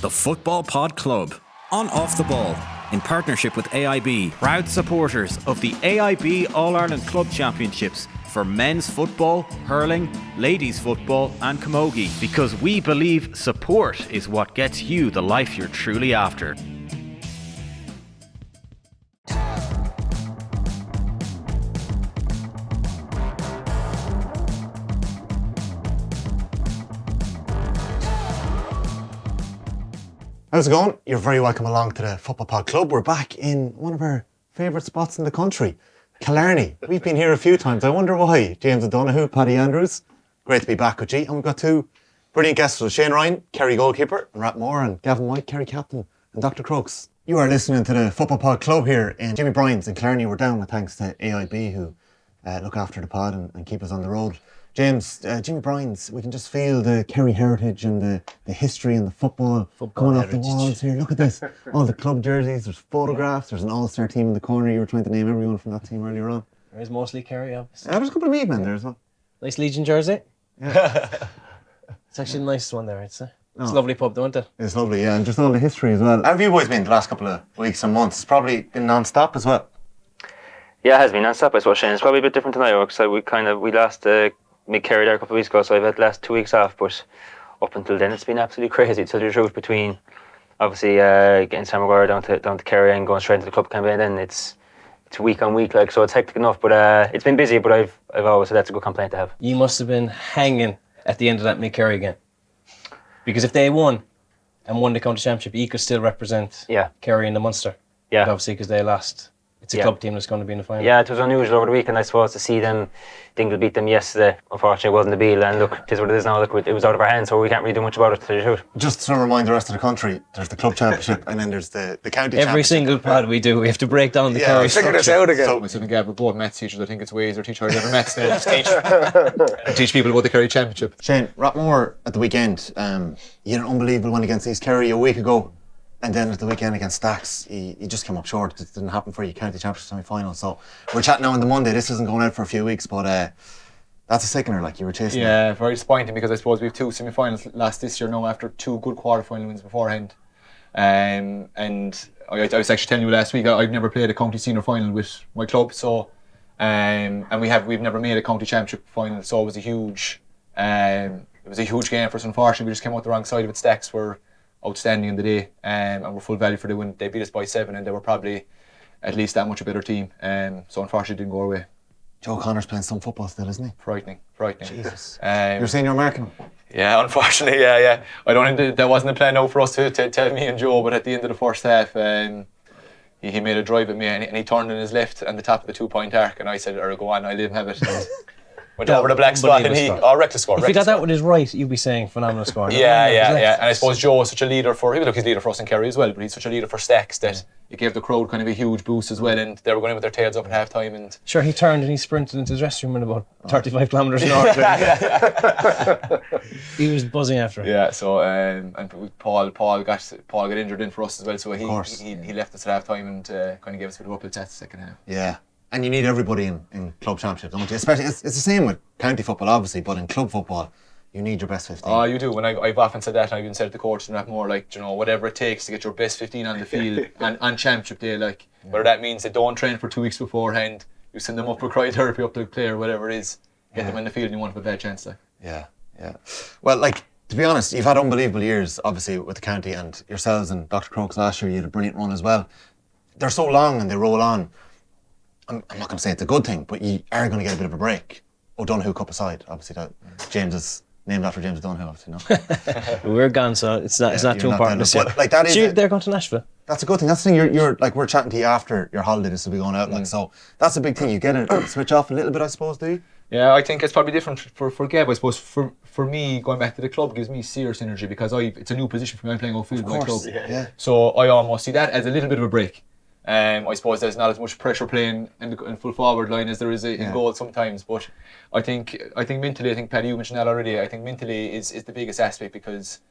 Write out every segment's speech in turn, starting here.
The Football Pod Club, on Off the Ball, in partnership with AIB, proud supporters of the AIB All-Ireland Club Championships for men's football, hurling, ladies football and camogie, because we believe support is what gets you the life you're truly after. How's it going? You're very welcome along to the Football Pod Club. We're back in one of our favourite spots in the country, Killarney. We've been here a few times. I wonder why. James O'Donoghue, Paddy Andrews. Great to be back with you. And we've got two brilliant guests. So Shane Ryan, Kerry goalkeeper in Rathmore, and Gavin White, Kerry Captain, and Dr. Crokes. You are listening to the Football Pod Club here in Jimmy Bryan's in Killarney. We're down with thanks to AIB, who look after the pod and keep us on the road. James, Jimmy Bryan's, we can just feel the Kerry heritage and the history and the football going off the walls here. Look at this. All the club jerseys, there's photographs, there's an all-star team in the corner. You were trying to name everyone from that team earlier on. There is mostly Kerry, obviously. There's a couple of Mead men there as well. Nice Legion jersey. Yeah. It's actually the nicest one there, I'd say. It's a lovely pub, don't it? It's lovely, yeah, and just all the history as well. How have you boys been the last couple of weeks and months? It's probably been non-stop as well. Yeah, it has been non-stop, I suppose, Shane. It's probably a bit different tonight, because we lost mid-Kerry there a couple of weeks ago, so I've had the last 2 weeks off, but up until then it's been absolutely crazy. To tell you the truth, between obviously getting Sam Maguire down to Kerry and going straight into the club campaign, then it's week on week, like, so it's hectic enough, but it's been busy, but I've always said that's a good complaint to have. You must have been hanging at the end of that mid-Kerry again. Because if they won the county championship, you could still represent Kerry in the Munster. Yeah. But obviously, because they lost, it's a club team that's going to be in the final. Yeah, it was unusual over the weekend, I suppose, to see them. Dingle beat them yesterday. Unfortunately, it wasn't the Beal, and look, it is what it is now. Look, it was out of our hands, so we can't really do much about it, to tell you the truth. Just to remind the rest of the country, there's the club championship and then there's the county championship. Every single pod we do, we have to break down the Kerry figure this out again. So myself and Gav, we're both maths teachers. I think it's ways or teach hardly ever maths now. Just teach people about the Kerry Championship. Shane, Rathmore at the weekend, you had an unbelievable win against East Kerry a week ago, and then at the weekend against Stacks, you just came up short. It didn't happen for you, county championship semi-final. So we're chatting now on the Monday. This isn't going out for a few weeks, but that's a sickener, like you were chasing. Yeah, very disappointing, because I suppose we have two semi-finals last this year now after two good quarter-final wins beforehand. And I was actually telling you last week, I've never played a county senior final with my club, so and we've never made a county championship final, so it was a huge game for us. Unfortunately, we just came out the wrong side of it. Stacks were outstanding in the day, and were full value for the win. They beat us by 7, and they were probably at least that much a better team. So unfortunately, it didn't go our way. Joe Connor's playing some football still, isn't he? Frightening. Jesus. You're saying you're marking him? Yeah, unfortunately, yeah. I don't think there wasn't a plan out for us to tell me and Joe, but at the end of the first half, he made a drive at me, and he turned in his left on the top of the 2-point arc, and I said, go on, I'll let him have it. And went over the black spot, and he reckless score. If he got that with his right, you'd be saying phenomenal score. Yeah. And I suppose Joe is such a leader he's a leader for us in Kerry as well, but he's such a leader for Stacks that it gave the crowd kind of a huge boost as well, and they were going in with their tails up at half time. And sure, he turned and he sprinted into his restroom in about 35 kilometres an hour. He was buzzing after it. Yeah, so and Paul got injured in for us as well, so he left us at half time and kind of gave us a bit of uplift at the second half. Yeah. And you need everybody in club championships, don't you? Especially, it's the same with county football, obviously, but in club football, you need your best 15. Oh, you do. And I've often said that, and I've even said it to coaches and that more, like, whatever it takes to get your best 15 on the field and on championship day, like, whether that means they don't train for 2 weeks beforehand, you send them up for cryotherapy up to the player, whatever it is, get them in the field and you won't have a bad chance, like. Yeah. Well, like, to be honest, you've had unbelievable years, obviously, with the county, and yourselves and Dr. Crokes last year, you had a brilliant run as well. They're so long and they roll on. I'm not going to say it's a good thing, but you are going to get a bit of a break. O'Donoghue Cup aside, obviously, that James is named after James O'Donoghue, obviously, no? We're gone, so it's not too important this year. Like, that is they're going to Nashville. That's a good thing. That's the thing. You're like, we're chatting to you after your holiday. This will be going out, like, so that's a big thing. You get to switch off a little bit, I suppose, do you? Yeah, I think it's probably different for Gav. I suppose for me, going back to the club gives me serious energy, because it's a new position for me. I'm playing outfield with my club. Yeah. So I almost see that as a little bit of a break. I suppose there's not as much pressure playing in full forward line as there is in goal sometimes, but I think mentally, I think Paddy, you mentioned that already, I think mentally is the biggest aspect, because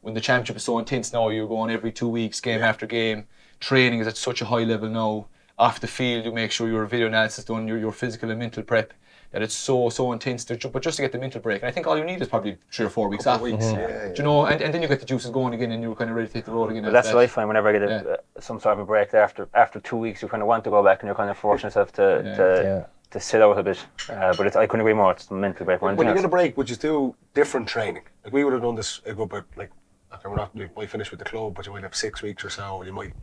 when the championship is so intense now, you're going every 2 weeks, game after game, training is at such a high level now, off the field you make sure your video analysis done, your physical and mental prep, that it's so intense. But just to get the mental break, and I think all you need is probably 3 or 4 weeks off. Do you know, and then you get the juices going again, and you're kind of ready to take the road again. But that's what I find whenever I get some sort of a break there after 2 weeks, you kind of want to go back, and you're kind of forcing yourself to sit out a bit. But I couldn't agree more. It's a mental break. When you get a break, would you do different training? Like we would have done this a good bit. Like we might finish with the club, but you might have 6 weeks or so. You might,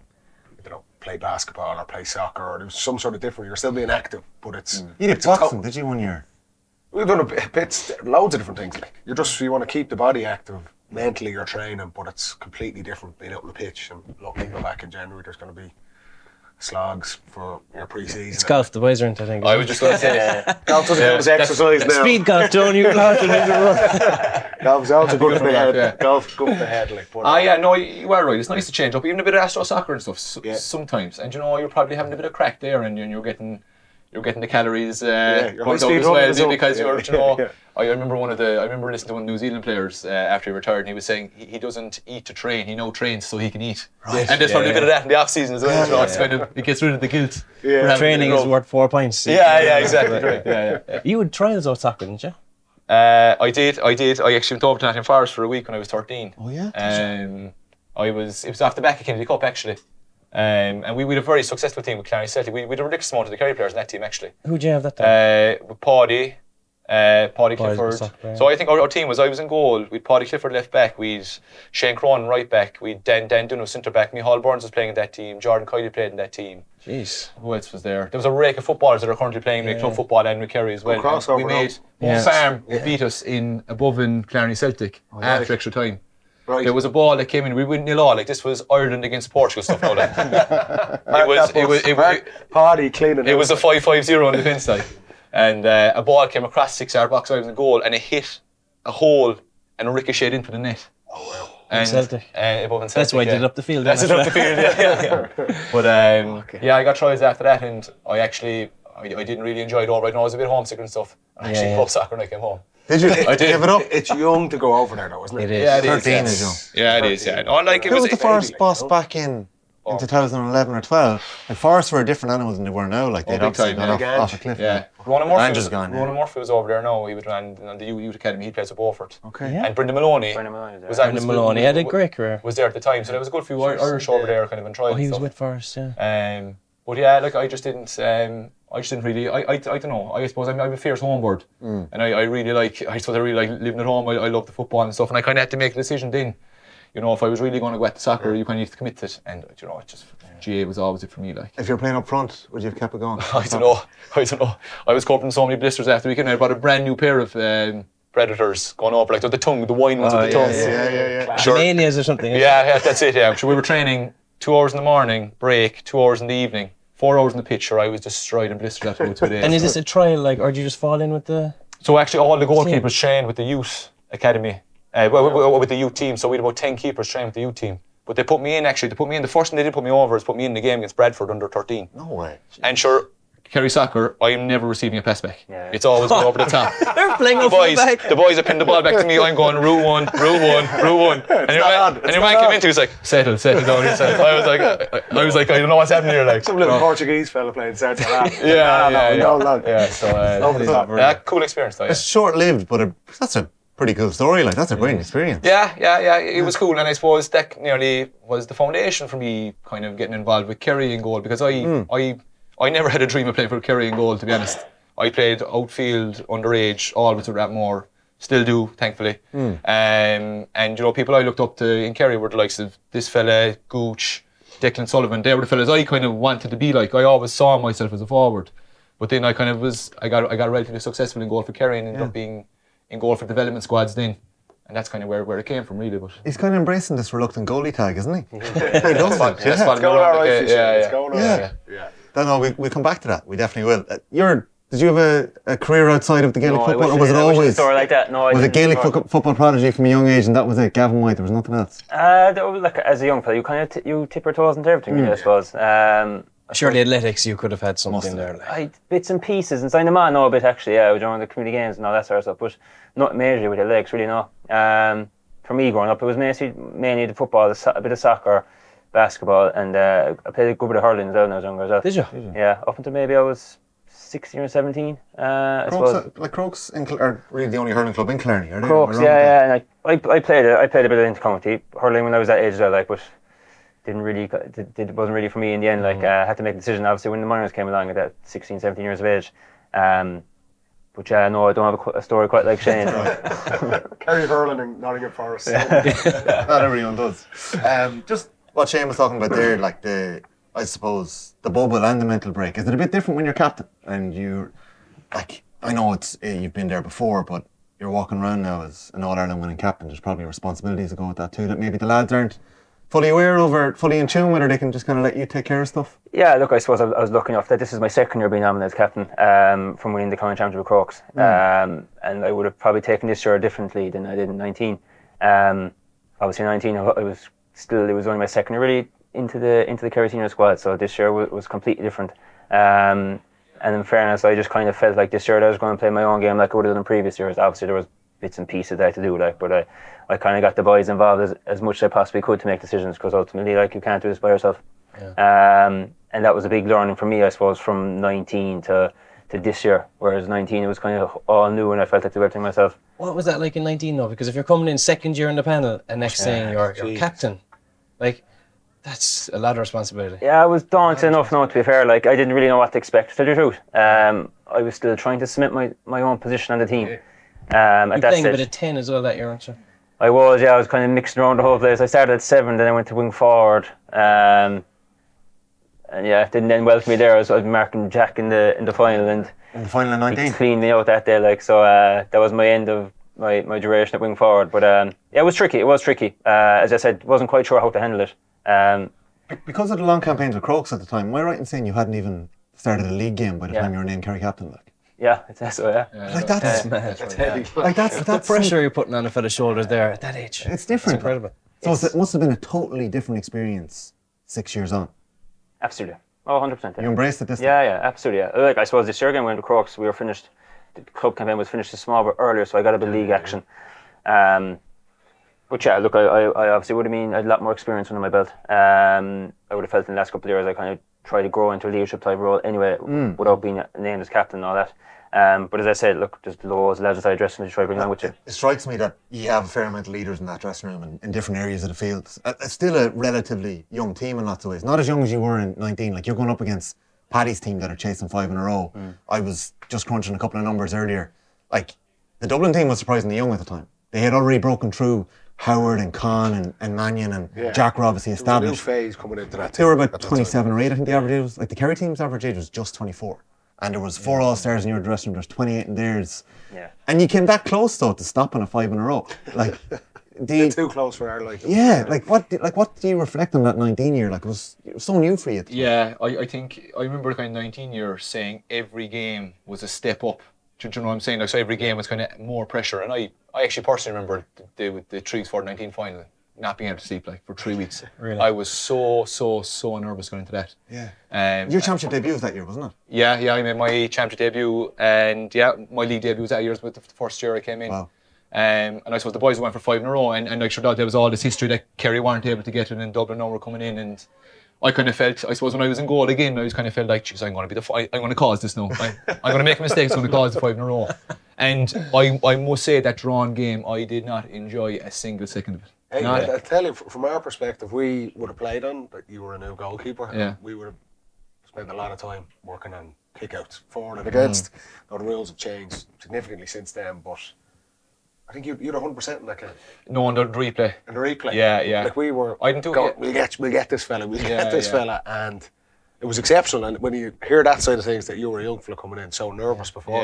play basketball or play soccer, or there's some sort of different. You're still being active, but it's. You did boxing, did you, 1 year? We've done a bit, loads of different things. Like you want to keep the body active. Mentally, you're training, but it's completely different being out on the pitch. And luckily, go back in January. There's going to be slogs for your pre-season. It's golf, the boys aren't, I think. I was just going to say, golf doesn't count as exercise now. Speed golf, don't you? Golf's also good for the head. Golf good for the head. You are right. It's nice to change up, even a bit of astro soccer and stuff sometimes. And you're probably having a bit of crack there, and you're getting the calories pumped up as well because you're. I remember listening to one of the New Zealand players after he retired, and he was saying he doesn't eat to train, he now trains so he can eat. Right. And there's probably a bit of that in the off season as well. It's kind of, it gets rid of the guilt. Yeah. Training is worth 4 points. Yeah, exactly. Right. You would trials out soccer, didn't you? I did. I actually went over to Nottingham Forest for a week when I was 13. Oh yeah. It was off the back of Kennedy Cup actually. And we had a very successful team with Killarney Celtic. We had a ridiculous amount of the Kerry players in that team actually. Who did you have that time? With Paddy Clifford. So I think our team was, I was in goal, we'd Paddy Clifford left back, we'd Shane Cronin right back, we'd Dan Duno centre back, Micheál Burns was playing in that team, Jordan Kiley played in that team. Jeez. Who else was there? There was a rake of footballers that are currently playing in club football and with Kerry as well. We made Farm beat us above in Killarney Celtic after extra time. Right. There was a ball that came in. We went 0-0. Like this was Ireland against Portugal stuff. Now, like. Paddy cleaning. It was a 5-5-0 on the defence side, and a ball came across 6-yard box out of the goal, and it hit a hole and ricocheted into the net. Oh wow! And Celtic. Above in Celtic. That's why I did it up the field. That's it up the field. Yeah. But I got trials after that, and I didn't really enjoy it all. Right now, I was a bit homesick and stuff. I actually played soccer when I came home. Did you? I did. Give it up. It's young to go over there, though, isn't it? It is. Yeah, it is. 13 is young. Yeah, it is. Yeah. Who was the Forest boss back in 2011 or 12? Like Forest were different animals than they were now. Like they'd obviously got off a cliff. Yeah. Ronan Murphy was over there now. He was on the youth academy. He plays at Beaufort. Okay. Yeah. And Brendan Maloney had a great career. Was there at the time, so there was a good few Irish over there, kind of in trials. Oh, he was with Forest, yeah. But yeah, like I just didn't really. I don't know. I suppose I'm a fierce homebird, and I really like living at home. I love the football and stuff, and I kind of had to make a decision then. If I was really going to go at the soccer, you kind of need to commit to it, and it just GA was always it for me. Like if you're playing up front, would you have kept it going? I don't know. I was coping so many blisters after the weekend. I bought a brand new pair of Predators going over, like the wine ones with the tongue. Yeah. Sure. Manias or something. Yeah, that's it. Yeah, so we were training 2 hours in the morning, break 2 hours in the evening. 4 hours in the pitch, or I was destroyed and blistered after about 2 days. And is this a trial, or do you just fall in with the? So actually, all the goalkeepers trained with the youth academy, with the youth team. So we had about 10 keepers trained with the youth team. But they put me in. Actually, the first thing they did put me over is put me in the game against Bradford under 13. No way. And sure, Kerry soccer, I am never receiving a pass back. Yeah. It's always going over the top. They're playing the boys. The boys are pinning the ball back to me. I'm going route one. And your man came into, he was like, settle down. I was like, I don't know what's happening here. Like some little Portuguese fella playing centre half. Yeah. So cool experience though. It's short-lived, but that's a pretty cool story. Like that's a brilliant experience. Yeah. It was cool, and I suppose that nearly was the foundation for me kind of getting involved with Kerry in goal, because I never had a dream of playing for Kerry in goal, to be honest. I played outfield, underage, always at Rathmore. Still do, thankfully. And people I looked up to in Kerry were the likes of this fella, Gooch, Declan Sullivan. They were the fellas I kind of wanted to be like. I always saw myself as a forward. But then I got relatively successful in goal for Kerry and ended up being in goal for development squads then. And that's kind of where it came from, really. But he's kind of embracing this reluctant goalie tag, isn't he? He loves it. It's going all right, it's going all right. No, we'll come back to that. We definitely will. Did you have a career outside of the Gaelic football, or was it always a story like that? No, was it Gaelic football prodigy from a young age, and that was it? Gavin White. There was nothing else. Like as a young fella, you kind of you tip your toes into everything, really, I suppose. Surely athletics, you could have had something there. Like. Bits and pieces, and signed them on a bit actually. Yeah, during the community games and all that sort of stuff, but not majorly with the legs, really. No. For me, growing up, it was mainly the football, a bit of soccer, basketball, and I played a good bit of hurling as well when I was younger as well. Did you? Yeah, up until maybe I was 16 or 17. I suppose. Croke's are really the only hurling club in Killarney, are they? Croke's, yeah. And I played a bit of intercounty hurling when I was that age as well, like, but it wasn't really for me in the end. Like, I had to make a decision, obviously, when the minors came along at that 16, 17 years of age. But yeah, no, I don't have a story quite like Shane. Kerry hurling in Nottingham Forest. Not everyone does. Just what Shane was talking about there, like I suppose the bubble and the mental break. Is it a bit different when you're captain and you're like? I know it's you've been there before, but you're walking around now as an All-Ireland winning captain. There's probably responsibilities that go with that too. That maybe the lads aren't fully aware of or fully in tune with, or they can just kind of let you take care of stuff. Yeah, look, I suppose I was lucky enough that this is my second year being nominated as captain from winning the county championship with Crokes, and I would have probably taken this year differently than I did in 19. Obviously, 19, it was only my second year really into the Kerry senior squad, so this year was completely different. And in fairness, I just kind of felt like this year that I was going to play my own game like I would have done in previous years. Obviously, there was bits and pieces that I had to do, like, but I kind of got the boys involved as much as I possibly could to make decisions, because ultimately, like, you can't do this by yourself. Yeah. And that was a big learning for me, I suppose, from 19 to this year. Whereas 19, it was kind of all new, and I felt like to do everything myself. What was that like in 19 though? Because if you're coming in second year in the panel and next thing you're captain, like, that's a lot of responsibility. Yeah, I was daunted enough now, to be fair. Like, I didn't really know what to expect, to tell you the truth. I was still trying to cement my own position on the team. You're at that playing stage. a bit of 10 as well that year, aren't you? I was kind of mixing around the whole place. I started at 7, then I went to wing forward. And yeah, it didn't end well for me there. I was marking Jack in the final, and In the final in 19. he cleaned me out that day. Like, so that was my end of my duration at wing forward. But yeah, it was tricky. As I said, wasn't quite sure how to handle it. Because of the long campaigns with Crokes at the time, am I right in saying you hadn't even started a league game by the time you were named Kerry Captain? Like, yeah, it's so, yeah. like that's heavy. like that's The pressure you're putting on a fella's shoulders there at that age. It's different. It's incredible. So it must have been a totally different experience 6 years on. Absolutely. Oh, 100%. You embraced it this time. Yeah, absolutely. Yeah. Like, I suppose this year again, when we went to Crokes, we were finished. The club campaign was finished a small bit earlier, so I got a bit of league action. But yeah, look, I obviously would have been a lot more experience under my belt. I would have felt in the last couple of years I kind of tried to grow into a leadership type role anyway, without being named as captain and all that. But as I said, look, there's loads of lads inside the dressing room to try to bring along with you. It strikes me that you have a fair amount of leaders in that dressing room and in different areas of the field. It's still a relatively young team in lots of ways. Not as young as you were in 19. Like, you're going up against Paddy's team that are chasing 5 in a row. I was just crunching a couple of numbers earlier. Like, the Dublin team was surprisingly young at the time. They had already broken through Howard and Con and Mannion and Jack were obviously established. There was a new phase coming into that They were about 27 or 8, I think the average age was. Like, the Kerry team's average age was just 24. And there was 4 All-Stars in your dressing room, there's 28 in theirs. Yeah. And you came that close though to stopping a 5 in a row. Like, too close for our liking. Yeah, what do you reflect on that 19 year? Like, it was so new for you. Yeah, I think I remember the kind of 19 year saying every game was a step up. Do you know what I'm saying? Like, so every game was kind of more pressure. And I actually personally remember the 3-4-19 final not being able to sleep like for 3 weeks. Really? I was so nervous going into that. Yeah. Your championship debut was that year, wasn't it? Yeah, I made my championship debut, and my league debut was that year, with the first year I came in. Wow. And I suppose the boys went for 5 in a row, and like, sure, there was all this history that Kerry weren't able to get it, and Dublin now were coming in, and I kind of felt, I suppose when I was in goal again, I was kind of felt like, geez, I'm going to cause this now. I'm going to make a mistake, so I'm going to cause the 5 in a row. And I must say that drawn game, I did not enjoy a single second of it. Hey, I'll tell you, from our perspective, we would have played on that you were a new goalkeeper. Yeah. We would have spent a lot of time working on kickouts, forward and against. Now, the rules have changed significantly since then, but I think you're 100% in that game. No, on the replay. In the replay. Yeah. Like, we were, I didn't do it. we'll get this fella, fella, and it was exceptional. And when you hear that side of things, that you were a young fella coming in, so nervous before,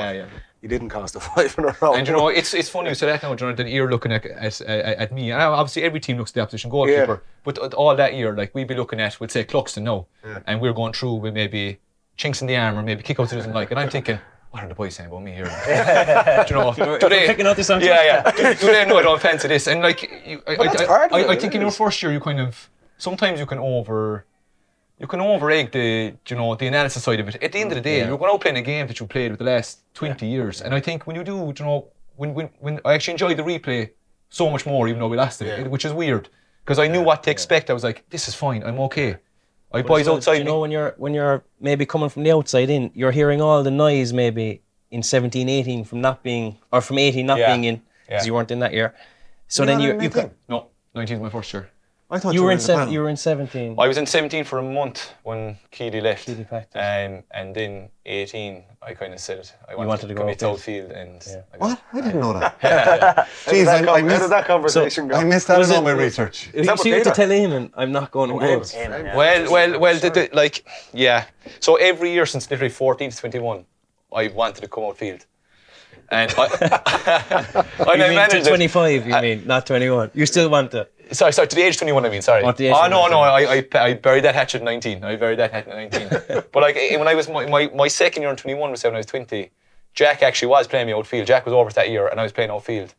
you didn't cause the 5 in a row. And you know, it's funny you say that now, Jonathan, that you're looking at me. And obviously every team looks at the opposition goalkeeper, but all that year, like, we'd be looking at, we'd say Cluxton now, and we're going through with maybe chinks in the arm or maybe kickouts he doesn't like, and I'm thinking, what are the boys saying about me here? Do you know, do they picking out this answer? Yeah. Do they know I don't fancy this? And like, I think in your first year, you kind of, sometimes you can over-egg the analysis side of it. At the end of the day, you're going out playing a game that you played with the last 20 years. And I think when you do, when I actually enjoyed the replay so much more, even though we lost it, which is weird. Because I knew what to expect. I was like, this is fine, I'm okay. I boys outside You know, when you're maybe coming from the outside in, you're hearing all the noise maybe in 17, 18 from not being, or from 18 not being in, because you weren't in that year. So then you No, 19 was my first year. I thought you were in the panel. you were in 17. I was in 17 for a month when Keely left. Keely packed and then 18, I kind of said I wanted to go commit to outfield. And What? I didn't know that. Jeez, I how missed did that conversation go? I missed out on all my research. You see, you had to tell Eamon, I'm not going to games. So every year since literally 14 to 21, I wanted to come outfield. And I mean to 25, you mean, not 21. You still want to? Sorry, to the age 21, I mean, sorry. Oh, no, I buried that hatchet at 19. I buried that hatchet at 19. But like, when I was, my second year in 21 was when I was 20, Jack actually was playing me outfield. Jack was over that year and I was playing outfield.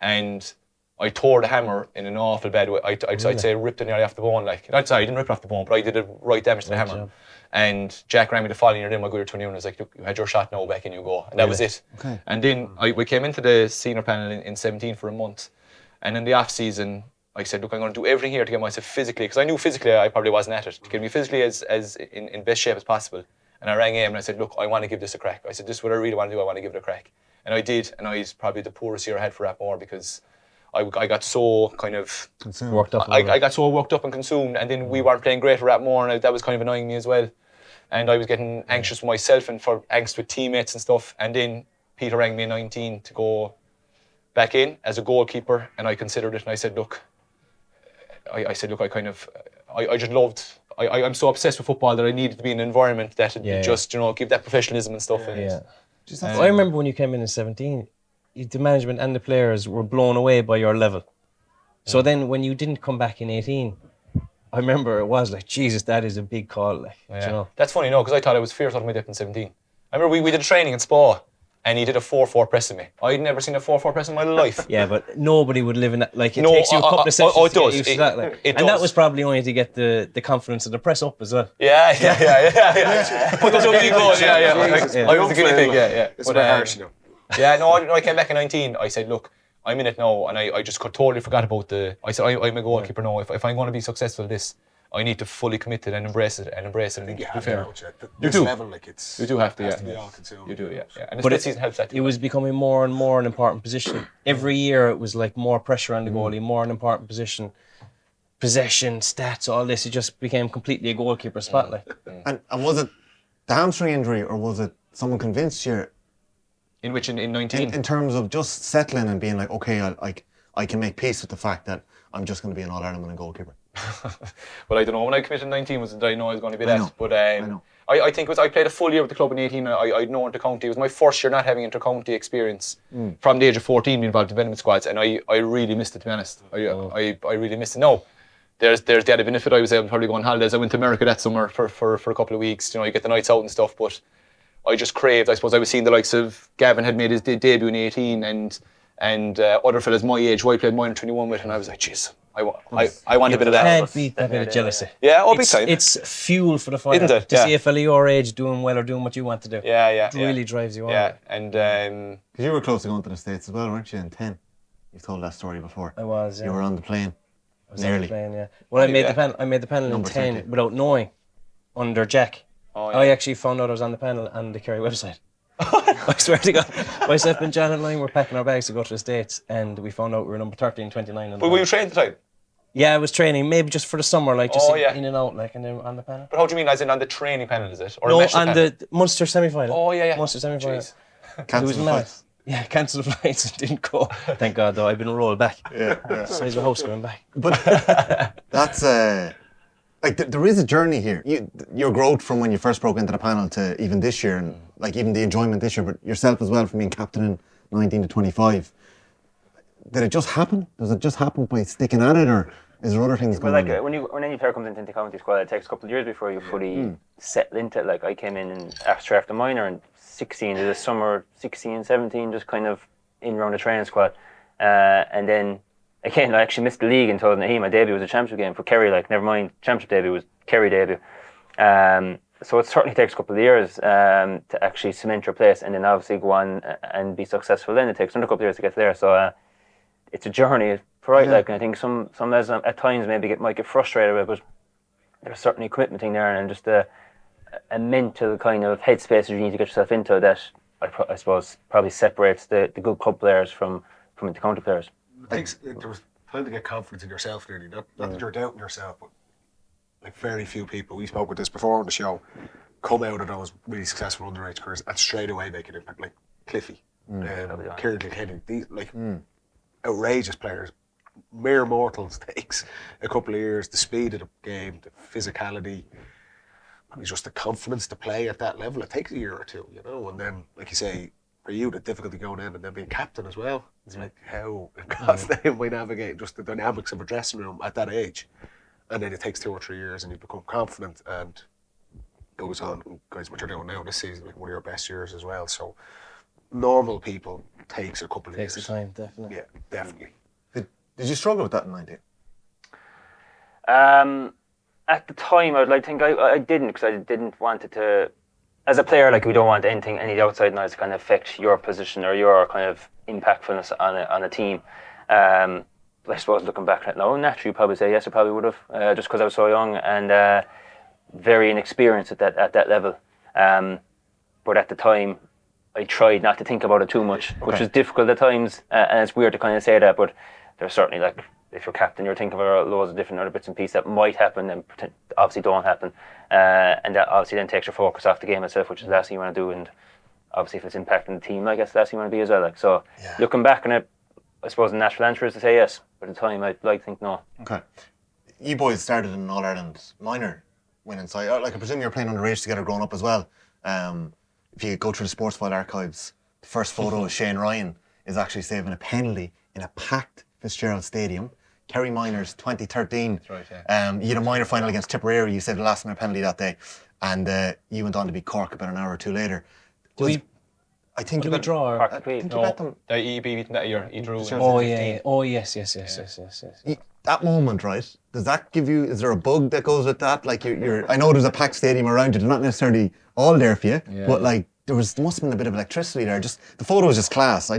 And I tore the hammer in an awful bad way. I'd say ripped it nearly off the bone. Like, I didn't rip it off the bone, but I did a right damage to the hammer. Job. And Jack rang me the following year, then my good year 21, and was like, look, you had your shot, now back and you go. And that was it. Okay. And then we came into the senior panel in 17 for a month. And in the off season, I said, look, I'm going to do everything here to get myself physically, because I knew physically I probably wasn't at it, to get me physically as in best shape as possible. And I rang him and I said, look, I want to give this a crack. I said, this is what I really want to do, I want to give it a crack. And I did, and I was probably the poorest year I had for Rathmore, because I got so kind of Worked up. I got so worked up and consumed, and then we weren't playing great at Rathmore, and that was kind of annoying me as well. And I was getting anxious for myself and for angst with teammates and stuff. And then Peter rang me in 19 to go back in as a goalkeeper, and I considered it, and I said, look, I just loved. I'm so obsessed with football that I needed to be in an environment that just give that professionalism and stuff. I remember when you came in 17, the management and the players were blown away by your level. So then when you didn't come back in 18, I remember it was like, Jesus, that is a big call. Like, you know? That's funny, because I thought I was fierce out of my depth in 17. I remember we did a training in Spa, and he did a 4-4 press in me. I'd never seen a 4-4 press in my life. Yeah, but nobody would live in that. Like, it takes you a couple of sessions to get used to that. Like. It and does. that was probably only to get the confidence of the press up as well. Yeah. Put those big goals, I was the guinea pig, It's a bit harsh, you know. I came back in 19, I said, look, I'm in it now, and I just totally forgot about I said, I'm a goalkeeper now. If I'm going to be successful at this, I need to fully commit to it and embrace it. And You have fair. to. You do. Level, like it's. You do have to, has to be all consuming. You do, yeah. And the But split season helps that too. It was becoming more and more an important position. Every year it was like more pressure on the goalie, more an important position. Possession, stats, all this, it just became completely a goalkeeper spotlight. And was it the hamstring injury, or was it someone convinced you In 19? in terms of just settling and being like, okay, I can make peace with the fact that I'm just going to be an All-Ireland and goalkeeper? Well, I don't know. When I committed in 19, did I know I was going to be that? know. But I know. I think I played a full year with the club in 18. I'd known inter-county. It was my first year not having inter-county experience from the age of 14 being involved in development squads, and I really missed it, to be honest. I really missed it. No, there's the added benefit. I was able to probably go on holidays. I went to America that summer for a couple of weeks. You get the nights out and stuff, but I just craved. I suppose I was seeing the likes of Gavin had made his debut in 18, and other fellas my age who I played minor 21 with, and I was like, jeez, I want a bit of that. Can't beat that bit of jealousy. Yeah, big time. It's fuel for the fire. Isn't it? To see a fella your age doing well or doing what you want to do. Yeah. It really drives you on. Yeah, and Because you were close to going to the States as well, weren't you, in 10? You've told that story before. I was, yeah. You were on the plane. I was on the Nearly. plane, yeah. Well, I made the panel Number in 10 30. without knowing, under Jack. Oh, yeah. I actually found out I was on the panel on the Kerry website. I swear to God. Myself and John and I were packing our bags to go to the States, and we found out we were number 30 and 29. But were you trained at the time? Yeah, I was training, maybe just for the summer, like just in and out, like, and then on the panel. But how do you mean, as in on the training panel, is it? Or No, a national on panel? the Munster semi-final. Oh, yeah. Munster semi-final. Jeez. Cancel was the mad. flights. Yeah, cancelled the flights and didn't go. Thank God, though. I've been rolled back. Yeah. Size of a house going back. But that's there is a journey here. Your growth from when you first broke into the panel to even this year, and like even the enjoyment this year, but yourself as well from being captain in 19 to 25. Did it just happen? Does it just happen by sticking at it, or is there other things Well, going like on? when any player comes into the county squad, it takes a couple of years before you fully settle into it. Like I came in after minor and 16, this summer 16, 17, just kind of in around the training squad, and then again I actually missed the league and told Naheem my debut was a championship game for Kerry. Like never mind, championship debut was Kerry debut. So it certainly takes a couple of years to actually cement your place, and then obviously go on and be successful. Then it takes another couple of years to get there. So it's a journey, right? Like, and I think some lads at times maybe might get frustrated with it, but there's certainly a commitment thing there, and just a mental kind of headspace you need to get yourself into that I suppose probably separates the good club players from the county players. I think there was time to get confidence in yourself, really. Not that you're doubting yourself, but like very few people, we spoke with this before on the show, come out of those really successful underage careers and straight away make an impact. Like Cliffy, Kieran Kilkenny, these outrageous players. Mere mortals takes a couple of years. The speed of the game, the physicality, and just the confidence to play at that level. It takes a year or two, you know. And then, like you say, for you, the difficulty going in and then being captain as well. It's like how in God's name we navigate just the dynamics of a dressing room at that age. And then it takes 2 or 3 years, and you become confident and goes on. Guys, what you're doing now this season, like one of your best years as well. So normal people takes a couple of years. Takes the time, definitely. Yeah, definitely. Did you struggle with that in 19? At the time, I think I didn't, because I didn't want it to. As a player, like, we don't want any of the outside noise to kind of affect your position or your kind of impactfulness on a team. But I suppose looking back at it now, naturally, you probably say yes, I probably would have, just because I was so young and very inexperienced at that level. But at the time, I tried not to think about it too much, which was difficult at times, and it's weird to kind of say that, but there's certainly, like, if you're captain, you're thinking about loads of different other bits and pieces that might happen and obviously don't happen, and that obviously then takes your focus off the game itself, which is the last thing you want to do. And obviously, if it's impacting the team, I guess the last thing you want to be as well. Like, so, looking back on it, I suppose the natural answer is to say yes, but at the time, I'd like to think no. Okay. You boys started in All Ireland minor winning side. Like, I presume you're playing underage together growing up as well. If you go through the sports file archives, the first photo of Shane Ryan is actually saving a penalty in a packed Fitzgerald Stadium. Kerry Minors 2013. That's right, yeah. You had a minor final against Tipperary. You saved a last minute penalty that day, and you went on to beat Cork about an hour or two later. I think you bet draw. I think you bet them. He beat them that year. He drew. Oh yeah. Oh yes. That moment, right? Does that give you? Is there a bug that goes with that? Like you're I know there's a packed stadium around you. They're not necessarily all there for you, but like there must have been a bit of electricity there. Just the photo was just class. I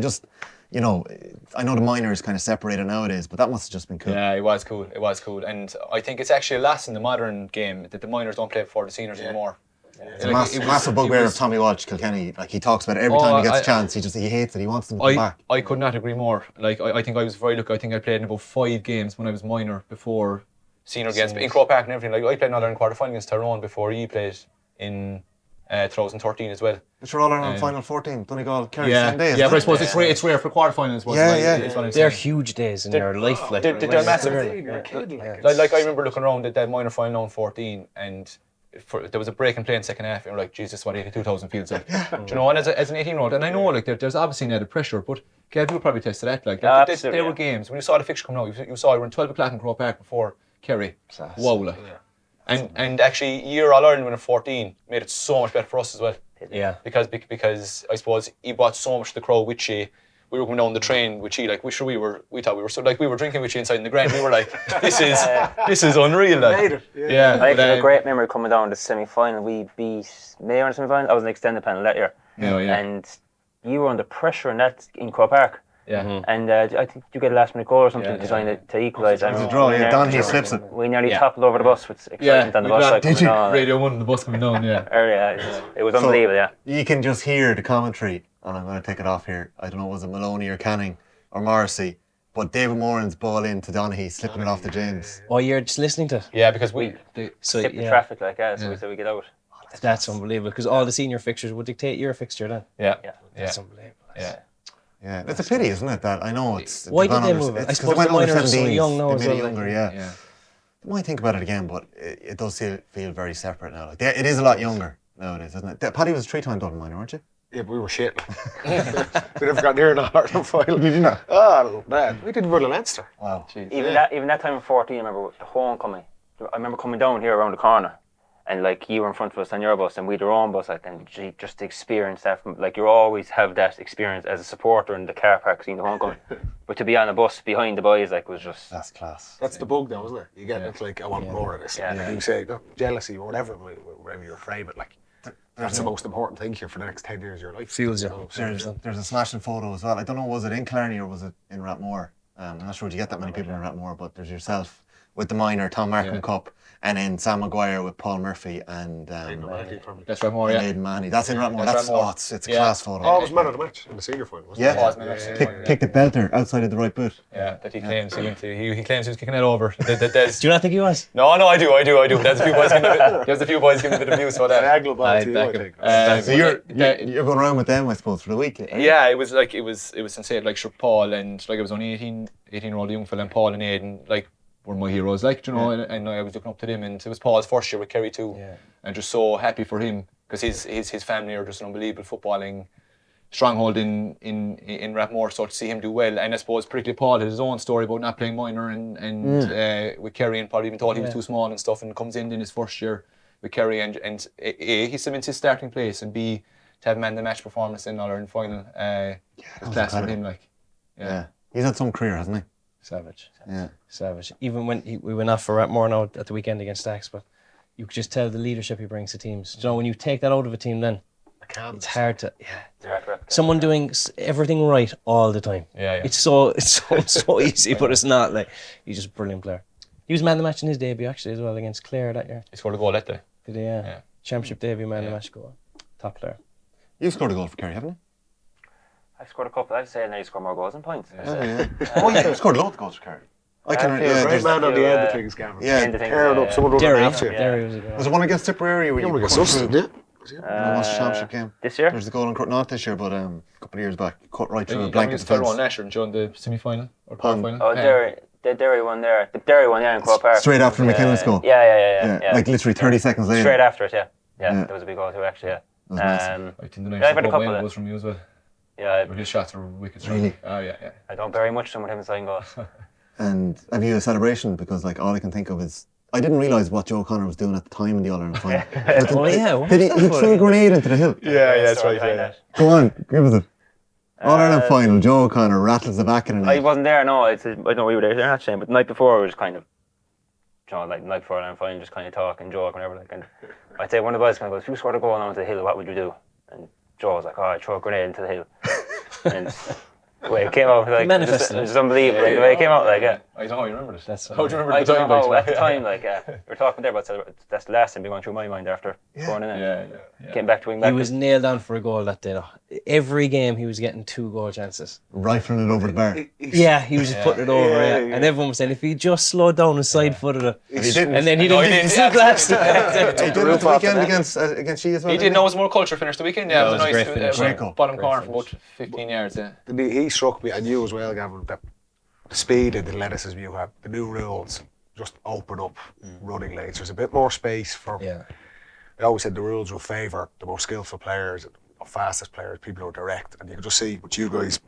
know the minors kind of separated nowadays, but that must have just been cool. Yeah, it was cool. And I think it's actually a loss in the modern game that the minors don't play before the seniors anymore. It's a massive bugbear of Tommy Walsh, Kilkenny. Like, he talks about it every time he gets a chance. He hates it. He wants them to come back. I could not agree more. Like, I think I was very lucky. I think I played in about 5 games when I was minor before senior games in Croke Park and everything. Like, I played another in quarter final against Tyrone before he played in 2013 as well. But you're all around final 14, Donegal, Kerry, same day. Yeah, but I suppose it's rare for quarterfinals. They're huge days in your life. Like, they're massive. Like, I remember looking around at that minor final in 14 and there was a break and play in second half, and you're like, Jesus, what 82,000 feels like. Do you know, and as an 18-year-old, and I know like there's obviously added pressure, but Gav, you would probably test that. Like, there were games when you saw the fixture come out. You saw we were in 12 o'clock in Croke Park before Kerry. Wow, like. And actually, year All Ireland winning 14 made it so much better for us as well. Yeah. Because I suppose he brought so much to the crowd with you. We were going down the train with you, like we thought we were so like we were drinking with you inside in the ground. We were like, this is unreal. Like, yeah. I have a great memory coming down to the semi-final. We beat Mayo in the semi-final. I was an extended panel that year. Yeah. And you were under pressure in Croke Park. Yeah. And I think you get a last minute goal or something to equalise. It was a draw, Don, he slips it. We nearly toppled over the bus with excitement on the bus. Did you? Radio 1 on the bus coming down, It was unbelievable, yeah. You can just hear the commentary, and I'm going to take it off here. I don't know, was it Maloney or Canning or Morrissey? But David Moran's ball into Donaghy, slipping it off to James. Oh, you're just listening to it? Yeah, because the traffic like that, so we said we get out. That's unbelievable, because all the senior fixtures would dictate your fixture then. Yeah. That's unbelievable. Yeah, it's a pity, isn't it? That I know it's. Why did they move it? I suppose the minors are so young now as well. Younger, yeah. I might think about it again, but it does feel very separate now. Like, it is a lot younger nowadays, isn't it? Paddy was a 3-time Dublin minor, weren't you? Yeah, but we were shit. We never got near an All-Ireland final. Did you not? Oh, man. We did Run Leinster. Wow. Even that time in 14, I remember the homecoming. I remember coming down here around the corner, and like you were in front of us on your bus, and we had our own bus, like, and just to experience that, like, you always have that experience as a supporter in the car park seeing the homecoming, but to be on a bus behind the boys, like, was just. That's class. That's the bug, though, isn't it? You get it's like, I want more of this. Yeah. You say jealousy or whatever you frame it, like. That's the most important thing here for the next 10 years of your life. Feels you. There's a smashing photo as well. I don't know, was it in Killarney or was it in Rathmore? I'm not sure you get that many people in Rathmore, but there's yourself, with the minor Tom Markham Cup, and then Sam Maguire with Paul Murphy and That's Rathmore, yeah. Aidan Mahoney. That's in Rathmore. That's Rathmore. It's a class photo. Oh, it was man of the match in the senior final, wasn't it? Yeah, Was man of the match. kicked the belter outside of the right boot. Yeah, that he claims he went to. He claims he was kicking it over. Do you not think he was? No, I do. There's a few boys giving a bit of abuse for that. Diagonal ball to you, I think. So you're going around with them, I suppose, for the week. Yeah, it was insane. Like sure, Paul and like I was only 18-year-old young fella, and Paul and Aidan like were my heroes, like, you know, and I was looking up to them, and it was Paul's first year with Kerry too, and just so happy for him because his family are just an unbelievable footballing stronghold in Rathmore, so to see him do well, and I suppose particularly Paul had his own story about not playing minor and with Kerry, and probably even thought he was too small and stuff, and comes in his first year with Kerry, and A, he cements his starting place, and B, to have man the match performance in All-Ireland final, class for him, like, yeah. He's had some career, hasn't he? Savage. Yeah. Savage. Even when we went off for Rathmore now at the weekend against Stax, but you could just tell the leadership he brings to teams. You know, when you take that out of a team, then it's hard to someone doing everything right all the time. Yeah. It's so easy, but it's not. Like, he's just a brilliant player. He was man of the match in his debut actually as well against Clare that year. He scored a goal that day. Did he? Yeah. Championship debut, man of the match goal. Top player. You've scored a goal for Kerry, haven't you? I've scored a couple. I'd say I nearly scored more goals than points. You've scored loads of goals for Kerry. Great man on the end of things, Gavin. Yeah. Tearing up, someone running after you. Derry was a goal. Was it one against Tipperary? You were against us, didn't you? Lost the championship game. This year? There's the goal in not this year, but a couple of years back, cut right through a He blanket against Tyrone defence. Nasher in the semi-final or Pond. quarter-final. Oh, Derry. The Derry one there. The Derry one, in Croke Park. Straight after McKinnon goal. Yeah. Like literally 30 seconds later. Straight after it, yeah. That was a big goal too, actually, yeah. That was massive. I think the I've had a couple nice of goals from you as well. Yeah, But his shots were wicked. Really? Oh, yeah. I don't bury much with him inside goals. And have you a celebration? Because like all I can think of is I didn't realise what Joe Connor was doing at the time in the All-Ireland final. Did he threw a grenade into the hill? Yeah, that's right. Yeah. Go on, give us it. All-Ireland final, Joe O'Connor rattles the back in the I net. wasn't there, no. I know we were there actually, but the night before we was kind of, you know, like the night before All-Ireland final, just kind of talk and joke and whatever. Like, and I'd say one of the boys kind of goes, "If you scored a goal onto the hill, what would you do?" And Joe was like, "Oh, I'd throw a grenade into the hill." And the way it came out, like, it was unbelievable. Like, the way it came out, like, yeah. I don't know how you remember this. That's How do you remember I the time? don't know, at the time, like, we were talking there about that's the last thing going through my mind after scoring in it. Yeah. Came back to wing back. He was nailed on for a goal that day though. Every game he was getting 2 goal chances. Rifling it over the bar. Yeah, he was just putting it over, and everyone was saying if he just slowed down and side-footed it, He didn't. and then he didn't. He did it the weekend against she as well. He did know it was more culture finish the weekend. Yeah, No, it was it was a nice. great finish. Great goal. Bottom corner from about 15 yards. Yeah. He struck me, and you as well, Gavin, that the speed and the athleticism you have, the new rules just open up running lanes. There's a bit more space for. I always said the rules will favour the more skillful players, the fastest players, people who are direct, and you can just see what you guys,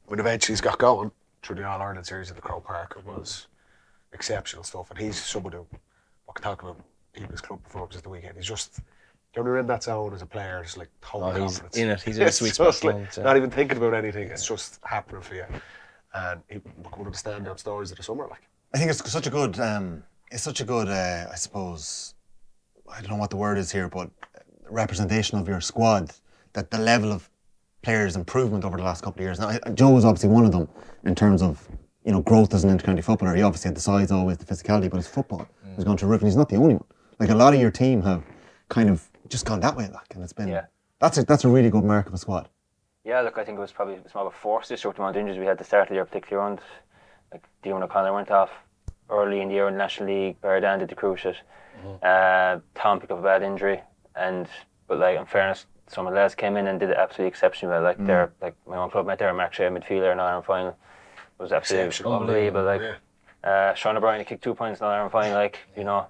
when eventually he's got going through the All-Ireland series at the Croke Park, it was exceptional stuff, and he's someone who, I can talk about even his club performances at the weekend, he's just, when you're in that zone as a player, it's like total he's confidence. in it. He's in a sweet It's spot. just like, not even thinking about anything, it's just happening for you. And one of the standout stories of the summer, like. I think it's such a good, I suppose, I don't know what the word is here, but representation of your squad, that the level of players' improvement over the last couple of years. Now, Joe was obviously one of them in terms of, you know, growth as an inter-county footballer. He obviously had the size always, the physicality, but his football has gone through the roof, and he's not the only one. Like, a lot of your team have kind of just gone that way, like, and it's been, that's a really good mark of a squad. Yeah, look, I think it was probably more of a force this year with the amount of injuries we had at the start of the year, particularly around, like, Dion O'Connor went off early in the year in the National League, Baradan did the cruciate, Tom picked up a bad injury, but like, in fairness, some of the lads came in and did it absolutely exceptionally well. Like, they're, like, my own club mate there, Mark Shea, midfielder in Ireland final, was absolutely unbelievable. Like, Sean O'Brien kicked 2 points in Ireland final, like, you know.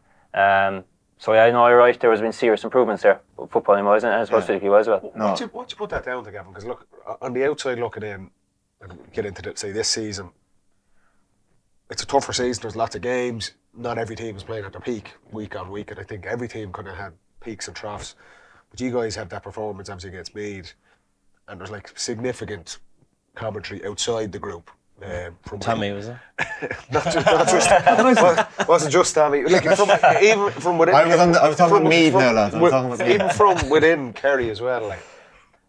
So yeah, I know you're right. There has been serious improvements there, footballing wise, and I suppose physically wise as well. No. What'd you put that down to, Gavin? Because look, on the outside looking in, and get into this season, it's a tougher season. There's lots of games. Not every team is playing at their peak week on week, and I think every team kind of had peaks and troughs. But you guys have that performance obviously against Meath, and there's like significant commentary outside the group. From Tommy, was it? wasn't just Tommy. Like, even from within. I was talking about Meath now, lads. I was talking about Meath. Even from within Kerry as well. Like,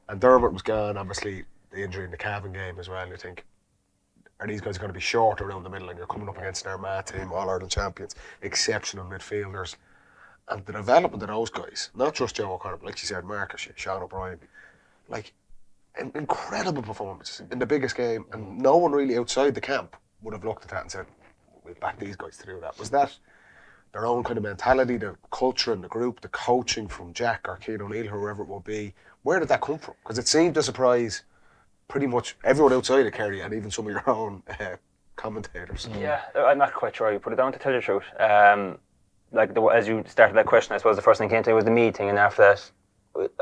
and Dermot was gone. Obviously, the injury in the Cavan game as well. I think are these guys going to be short around the middle, and you're coming up against an Armagh team, All-Ireland champions, exceptional midfielders. And the development of those guys, not just Joe O'Connor, but like you said, Marcus, Sean O'Brien, like incredible performances in the biggest game, and no one really outside the camp would have looked at that and said, we'll back these guys to do that. Was that their own kind of mentality, the culture in the group, the coaching from Jack or Keane O'Neill, whoever it will be? Where did that come from? Because it seemed to surprise pretty much everyone outside of Kerry and even some of your own commentators. Yeah, I'm not quite sure. You put it down to tell you the truth. As you started that question, I suppose the first thing that came to me was the me thing, and after that,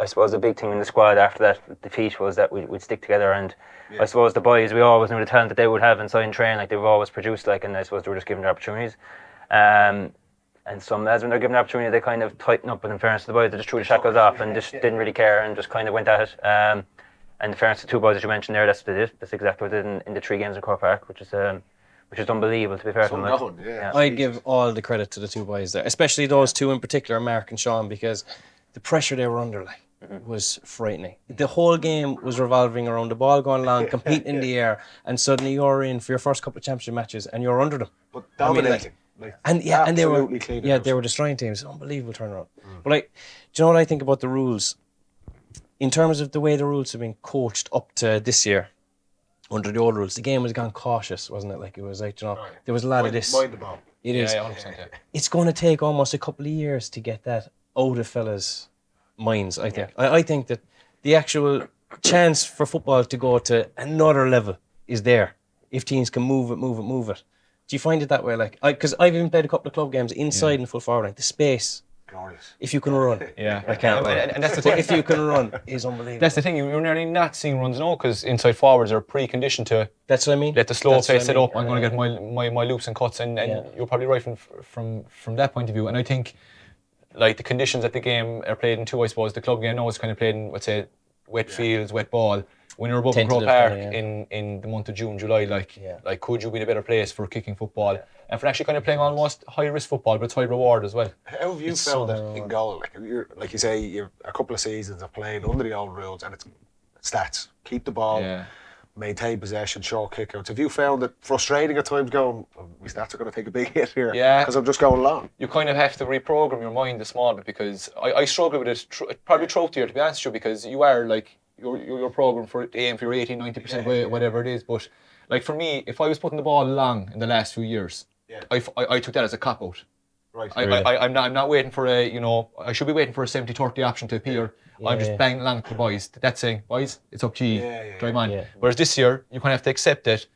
I suppose the big thing in the squad after that defeat was that we'd stick together, and I suppose the boys, we always knew the talent that they would have inside and train, like they've always produced, like, and I suppose they were just given their opportunities. And some lads, when they're given the opportunity, they kind of tighten up, but in fairness to the boys, they just threw the shackles off and just didn't really care and just kind of went at it. And in fairness to the two boys that you mentioned there, that's what they did. That's exactly what they did in the 3 games in Croke Park, which is unbelievable, to be fair to them. I'd give all the credit to the two boys there, especially those two in particular, Mark and Sean, because the pressure they were under was frightening. The whole game was revolving around the ball going long, competing in the air, and suddenly you're in for your first couple of championship matches and you're under them. But dominating. And they were destroying teams. Unbelievable turnaround. But do you know what I think about the rules? In terms of the way the rules have been coached up to this year, under the old rules, the game was gone cautious, wasn't it? Like, it was like, there was a lot of this. Mind the ball. It is. 100%, yeah. It's going to take almost a couple of years to get that out of fellas' minds, I think. I think that the actual chance for football to go to another level is there if teams can move it. Do you find it that way? Because I've even played a couple of club games inside and full forward line. The space, glorious. if you can run, I can't. And that's the thing. If you can run, is unbelievable. That's the thing. You're nearly not seeing runs now because inside forwards are preconditioned to. That's what I mean. Let the slow play set up. I'm going to get my loops and cuts, and you're probably right from that point of view. And I think, like, the conditions that the game are played in too, I suppose the club game now is kind of played in, let's say, wet fields, wet ball. When you're above Croke Park in the month of June, July, could you be in a better place for kicking football and for actually kind of playing almost high risk football, but it's high reward as well? How have you found it in goal? Like you say, you've a couple of seasons of playing under the old rules, and it's stats. Keep the ball, maintain possession, short kickouts. Have you found it frustrating at times going, my stats are going to take a big hit here because I'm just going long? You kind of have to reprogram your mind a small bit, because I struggle with it probably throughout the year, to be honest with you, because you are like, your program for aim for your 80-90% whatever it is, but like for me, if I was putting the ball long in the last few years, I took that as a cop out. Right. I'm not waiting for I should be waiting for a 70-30 option to appear. I'm just banging along to the boys. That's saying, boys, it's up to you. Drive on. Whereas this year, you kind of have to accept that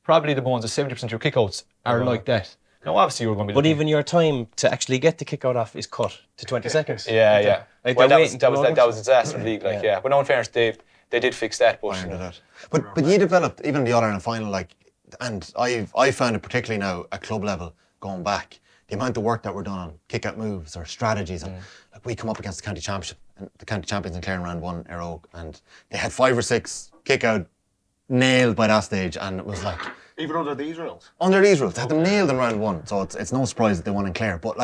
probably the bones of 70% of your kickouts are like that. Now, obviously, you're going to be. But even your time to actually get the kick out off is cut to 20 seconds. Yeah. Like, well, that was a disaster in the league. But no, in fairness, they did fix that. But you developed even the All-Ireland final, and I found it particularly now at club level going back, the amount of work that we're done on kick-out moves or strategies, and we come up against the county championship, and the county champions in Clare round 1 Aero, and they had 5 or 6 kick-out nailed by that stage, and it was like. Even under these rules? Under these rules. They had them nailed in round 1, so it's no surprise that they won in Clare. But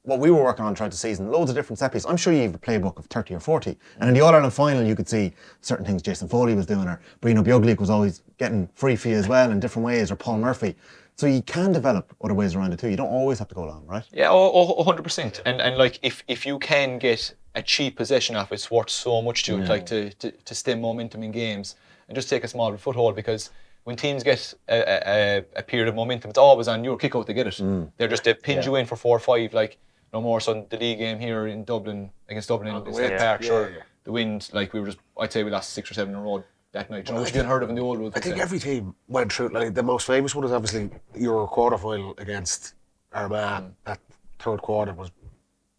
what we were working on throughout the season, loads of different set pieces. I'm sure you have a playbook of 30 or 40. And in the All-Ireland final, you could see certain things Jason Foley was doing, or Brino Bjuglik was always getting free for you as well in different ways, or Paul Murphy. So you can develop other ways around it too. You don't always have to go long, right? Yeah, 100%. And like if you can get a cheap possession off, it's worth so much to it, to stem momentum in games and just take a small foothold, because when teams get a period of momentum, it's always on your kick out to get it. They pin you in for 4 or 5, like no more so the league game here in Dublin, against Dublin in State Park, the wind, like I'd say we lost 6 or 7 in a row that night. Which you hadn't heard of in the old rules. I think every team went through, like the most famous one is obviously your quarter-final against Armagh. That third quarter was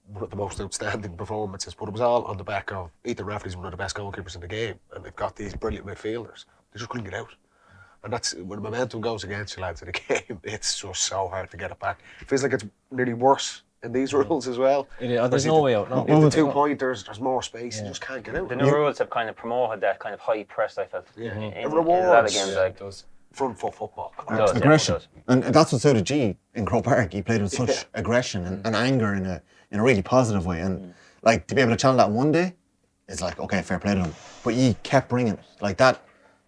one of the most outstanding performances, but it was all on the back of Ethan Rafferty's one of the best goalkeepers in the game, and they've got these brilliant midfielders. They just couldn't get out. And that's when momentum goes against you, lads, in a game, it's just so hard to get it back. It feels like it's nearly worse in these rules as well. There's no way out. No. In the 2-pointers, there's more space, you just can't get out. The new rules have kind of promoted that kind of high press, I felt. It rewards a lot of games, like those. Front foot football. Aggression. And that's what suited G in Croke Park. He played with such aggression and anger in a really positive way. And to be able to channel that one day is like, okay, fair play to him. But you kept bringing it. Like that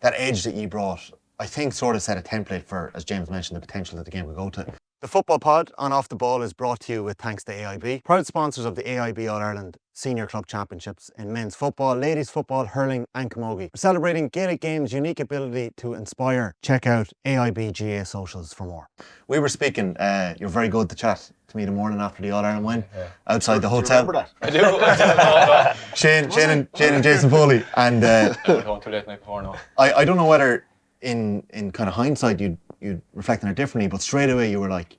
edge that you brought I think sort of set a template for, as James mentioned, the potential that the game could go to. The Football Pod on Off the Ball is brought to you with thanks to AIB, proud sponsors of the AIB All-Ireland Senior Club Championships in men's football, ladies football, hurling and camogie. We're celebrating Gaelic Games' unique ability to inspire. Check out AIB GAA socials for more. We were speaking, you're very good to chat to me the morning after the All-Ireland win, outside the hotel. Do you remember that? I do. Shane and Jason Foley. And Going too late night before now. I don't know whether in kind of hindsight you'd reflect on it differently, but straight away you were like,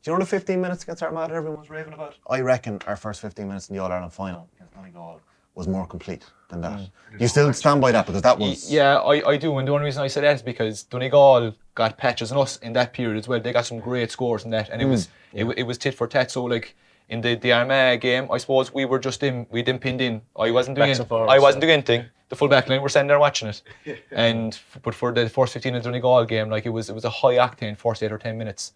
do you know the 15 minutes against Armagh everyone was raving about? I reckon our first 15 minutes in the All-Ireland final against Donegal was more complete than that. Do you still stand by that? Because that was... Yeah, I do, and the only reason I say that is because Donegal got patches on us in that period as well. They got some great scores in that, and it was tit for tat. So like in the Armagh game, I suppose we didn't pinned in. I wasn't doing anything. The full back line were standing there watching it, but for the first 15 in the Donegal game, like it was a high octane first 8 or 10 minutes.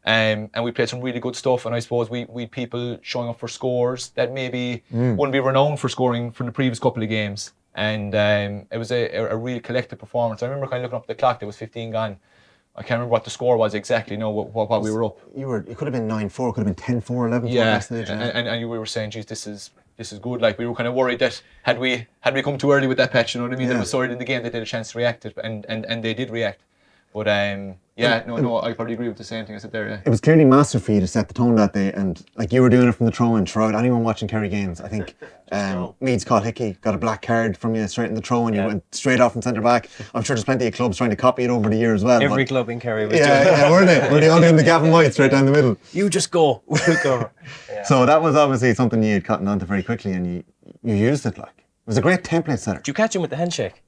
And we played some really good stuff, and I suppose we people showing up for scores that maybe wouldn't be renowned for scoring from the previous couple of games. And it was a real collective performance. I remember kind of looking up at the clock, there was 15 gone. I can't remember what the score was exactly, what we were up. It could have been 9-4, it could have been 10-4, 11-4. Yeah, and we were saying, geez, this is good. Like, we were kind of worried that had we come too early with that patch, you know what I mean? That was sorry in the game they did a chance to react, and they did react. But I probably agree with the same thing I said there. Yeah. It was clearly massive for you to set the tone that day, and like you were doing it from the throw-in throughout. Anyone watching Kerry games, I think Meads caught Hickey, got a black card from you straight in the throw, and you went straight off from centre back. I'm sure there's plenty of clubs trying to copy it over the year as well. Every club in Kerry was doing it. Yeah, were they? Were they all doing the Gavin White straight down the middle? You just go, we'll cover. So that was obviously something you had gotten onto very quickly, and you used it like. It was a great template setter. Did you catch him with the handshake?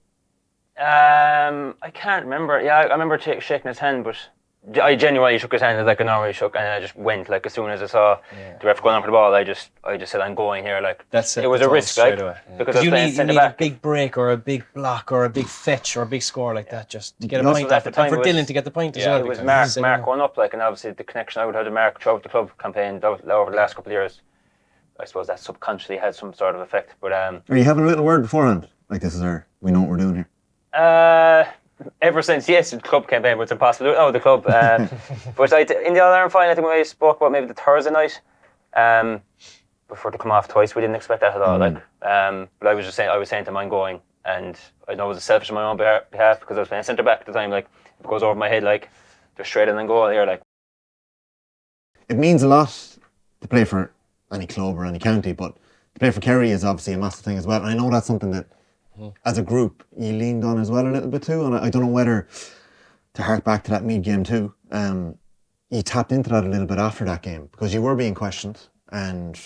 I can't remember. Yeah, I remember shaking his hand, but I genuinely shook his hand like I normally shook, and I just went. Like as soon as I saw the ref going on for the ball, I just said, "I'm going here." Like it was a risk, like because you need a big break or a big block or a big fetch or a big score like that just to get a point off it. And for Dylan to get the point as well. It was Mark going up, like, and obviously the connection I would have to Mark throughout the club campaign over the last couple of years. I suppose that subconsciously had some sort of effect. But are you having a little word beforehand? Like we know what we're doing here. Ever since, yes, the club campaign, but it's impossible. Oh, the club. But in the All-Ireland final, I think we spoke about maybe the Thursday night. Before to come off twice, we didn't expect that at all. Like, but I was saying to him, I'm going, and I know it was selfish on my own behalf because I was playing centre back at the time. Like, if it goes over my head, like, just straight in and goal here, like. It means a lot to play for any club or any county, but to play for Kerry is obviously a massive thing as well. And I know that's something that, as a group, you leaned on as well a little bit too, and I don't know whether to hark back to that Meath game too. You tapped into that a little bit after that game because you were being questioned, and